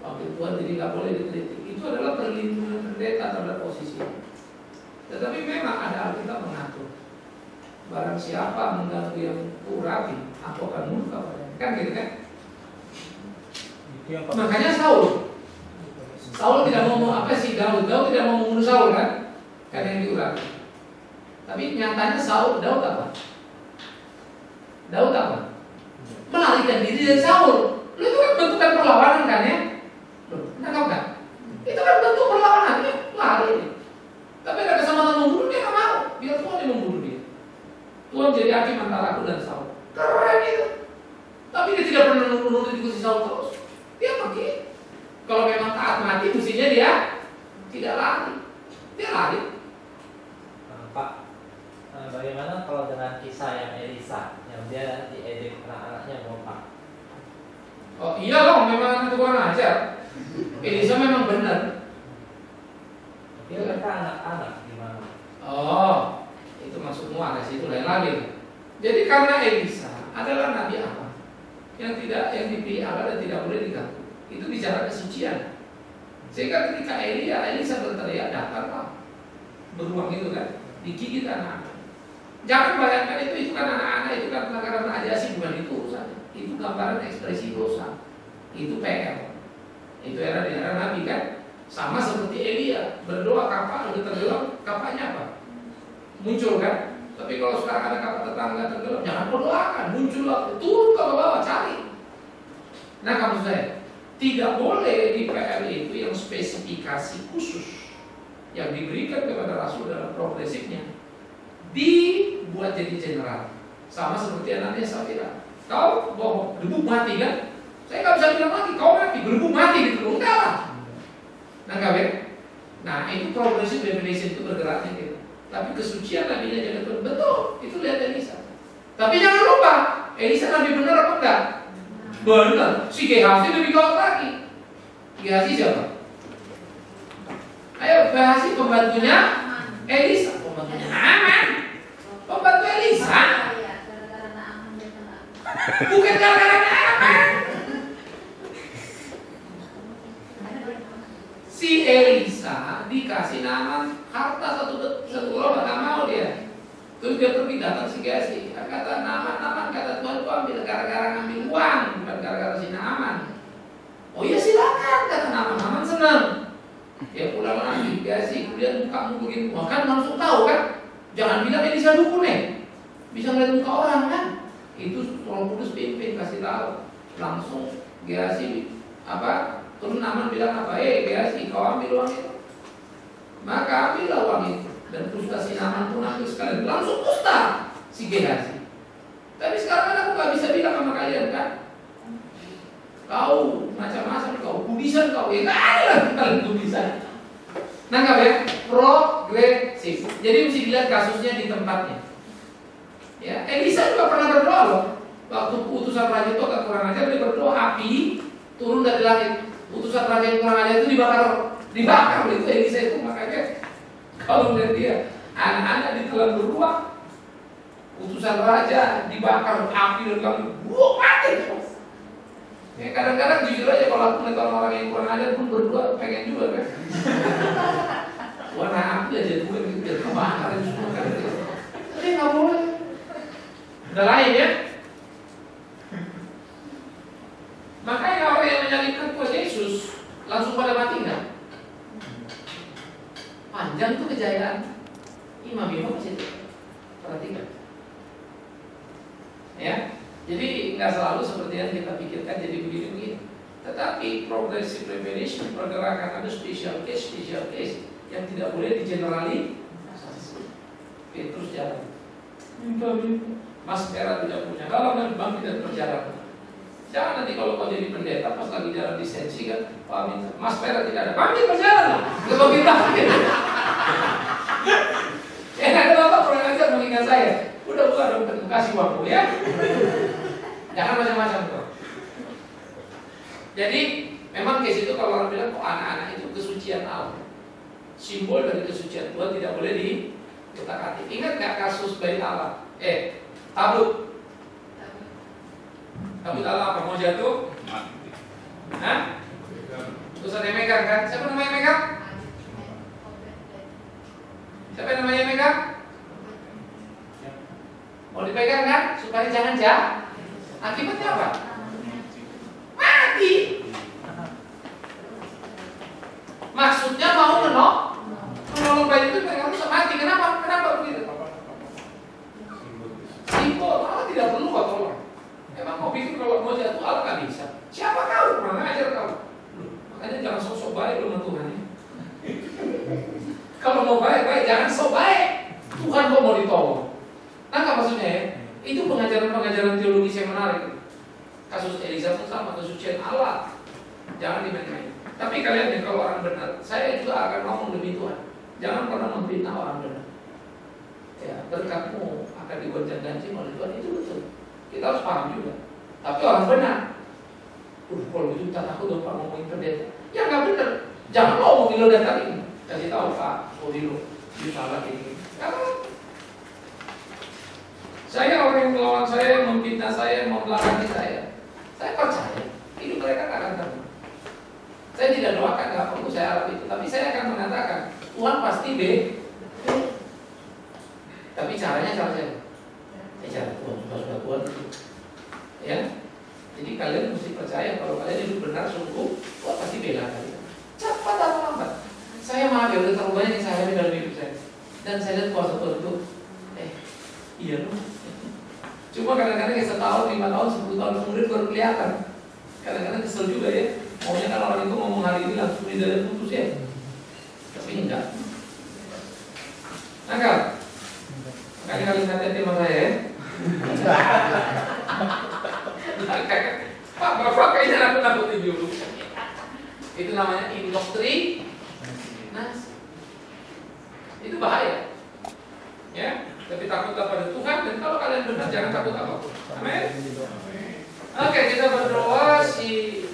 wakil Tuhan jadi nggak boleh dikritik. Itu adalah perlindungan pendeta terhadap posisi. Tetapi memang ada Alkitab mengatur. Barang siapa mengganggu yang kurabi, aku akan murka padanya. Kan gitu kan? Makanya Saul tidak mau Daud tidak mau membunuh Saul kan? Karena yang diulangi. Tapi nyatanya Daud apa? Melarikan diri dari Saul. Itu kan bentukan perlawanan kan ya? Nangkap kan? Itu kan bentuk perlawanan ya? Lari. Tapi ada kesempatan membunuh dia nggak mau. Biar Tuhan yang membunuh dia. Tuhan jadi hakim antara aku dan Saul. Keren itu. Tapi dia tidak pernah nurut ikuti Saul terus. Dia pergi. Kalau memang taat mati, mestinya dia tidak lari. Dia lari. Pak, bagaimana kalau dengan kisah yang Elisa, yang dia diedek anak-anaknya bohong? Oh iya loh, memang anak tukang ajar. Elisa memang benar. Dia mereka anak-anak gimana? Oh, itu maksudmu ada situ lain lagi. Jadi karena Elisa adalah nabi apa? Yang dipilih Allah dan tidak boleh diganggu. Itu bicara kesucian. Sehingga ketika Elisa berteriak, datanglah beruang itu kan, digigit anak-anak. Jangan bayangkan itu kan anak-anak, itu kan pelanggaran ajasi, bukan itu urusannya. Itu gambaran ekspresi dosa. Itu PR. Itu era di era Nabi kan. Sama seperti Elia berdoa kapal udah tenggelam, kapalnya apa? Muncul kan? Tapi kalau sekarang ada kapal tetangga tenggelam, jangan kau doakan, muncullah, turun ke bawah, cari. Nah kamu saya, tidak boleh di PR itu yang spesifikasi khusus yang diberikan kepada Rasul dalam progresifnya dibuat jadi general. Sama seperti anaknya Safira. Kau bohong, gebuk mati kan? Saya nggak bisa bilang lagi, kau mati, gebuk mati gitu, enggak lah. Nah itu progressive definition itu bergeraknya gitu. Tapi kesucian nabinya jangan Tuhan, betul, itu lihat Elisa. Tapi jangan lupa, Elisa nabi benar apa enggak? Benar, si Gehazi lebih gawat lagi. Gehazi siapa? Ayo, Gehazi pembantunya Elisa, pembantunya Naaman. Pembantu Bukan gara-gara Naaman. Si Elisa dikasih Naaman harta satu lobak, nggak mau dia. Terus dia pergi datang si Gehazi. Kata Naaman, kata Tuhan, kau ambil gara-gara ngambil uang, bukan gara-gara si Naaman. Oh iya silakan, kata Naaman senang. Dia pulang lagi, Gehazi, kemudian mukamu begini, wah kan langsung tahu kan? Jangan bilang Elisa dukun bisa ngeliat muka orang kan? Itu Roh Kudus pimpin kasih tahu. Langsung Gehazi terus Naaman bilang apa? Gehazi, kau ambil uang itu. Maka ambillah uang itu. Dan kusta si Naaman pun ambil sekalian. Langsung kusta si Gehazi. Tapi sekarang kan aku gak bisa bilang sama kalian kan? Kau macam-macam, kau kudisan kau. Ya gak ada lagi kalian kudisan. Nangkap ya? Progresif. Jadi mesti dilihat kasusnya di tempatnya. Ya, Elisa juga pernah berdoa loh. Waktu utusan raja itu agak kurang ajar, dia berdoa api turun dari langit. Utusan raja yang kurang ajar itu dibakar oleh itu Elisa itu. Makanya kalau melihat dia anak-anak ditelan beruang, utusan raja dibakar api dari langit, mati. Ya kadang-kadang jujur aja kalau aku melihat orang yang kurang ajar pun berdoa pengen juga kan. Warna api aja gue biar kebakar semua kan. Tapi nggak boleh. Udah lain ya. Makanya orang yang menyalibkan Tuhan Yesus langsung pada mati nggak? Panjang tuh kejayaan imam-imam situ. Perhatikan. Ya. Jadi nggak selalu seperti yang kita pikirkan jadi begini-begini. Tetapi progressive revelation, pergerakan ada special case yang tidak boleh digeneralisasi. Petrus jalan. Mas Pera tidak punya kalau dan bang tidak berjalan. Jangan nanti kalau kau jadi pendeta pas lagi jalan di sensi kan, Pak Mas Pera tidak ada, bang berjalan. Kalau kita, ada bapak kurang ajar mengingat saya. Udah bukan dong, kasih waktu ya. Jangan macam-macam tuh. Jadi memang case itu kalau orang bilang kok anak-anak itu kesucian Allah, simbol dari kesucian Tuhan tidak boleh dikotak-atik. Ingat nggak kasus Bait Allah? Tabut Allah apa mau jatuh? Hah? Terus ada yang megang kan? Siapa namanya megang? Siapa namanya megang? Mau dipegang kan? Supaya jangan jatuh. Akibatnya apa? Mati. Maksudnya mau menolong bayi itu pengen rusak mati. Kenapa begitu? Simbol Allah tidak perlu kau tolong. Emang kau pikir kalau mau jatuh Allah nggak bisa? Siapa kau? Kurang ajar kau. Makanya jangan sok-sok baik sama Tuhan ya. Kalau mau baik jangan sok baik. Tuhan kok mau ditolong. Nah maksudnya ya? Itu pengajaran teologis yang menarik. Kasus Elisa pun sama, kesucian Allah. Jangan dimain-main. Tapi kalian ya kalau orang benar, saya juga akan ngomong demi Tuhan. Jangan pernah memfitnah orang benar. Ya, berkatmu akan digonjang-ganjing oleh Tuhan, itu betul. Kita harus paham juga. Tapi orang benar, kalau gitu tak takut dong Pak ngomongin pendeta. Ya nggak benar. Jangan lo ngomongin lo data ini. Kasih tahu Pak, lo salah ini. Karena saya orang yang melawan saya, memfitnah saya, membelakangi saya percaya hidup mereka akan tenang. Saya tidak doakan, nggak perlu saya harap itu, tapi saya akan mengatakan Tuhan pasti B. Tapi caranya cara saya. Cara Tuhan, sudah Tuhan itu. Ya, jadi kalian mesti percaya kalau kalian hidup benar sungguh, Tuhan pasti bela kalian. Cepat atau lambat. Saya maaf ya udah terlalu banyak yang saya alami dalam hidup saya. Dan saya lihat kuasa Tuhan itu, iya loh. Cuma kadang-kadang ya setahun, 5 tahun, 10 tahun kemudian baru kelihatan. Kadang-kadang kesel juga ya. Maunya kan orang itu ngomong hari ini langsung tidak putus ya. Tapi enggak. Nakal. Makanya kalian hati-hati sama saya ya. Pak Bapak kayaknya nakut-nakutin dulu. Itu namanya indoktrinasi. Itu bahaya. Ya. Tapi takutlah pada Tuhan, dan kalau kalian benar jangan takut apapun. Amin. Oke, kita berdoa si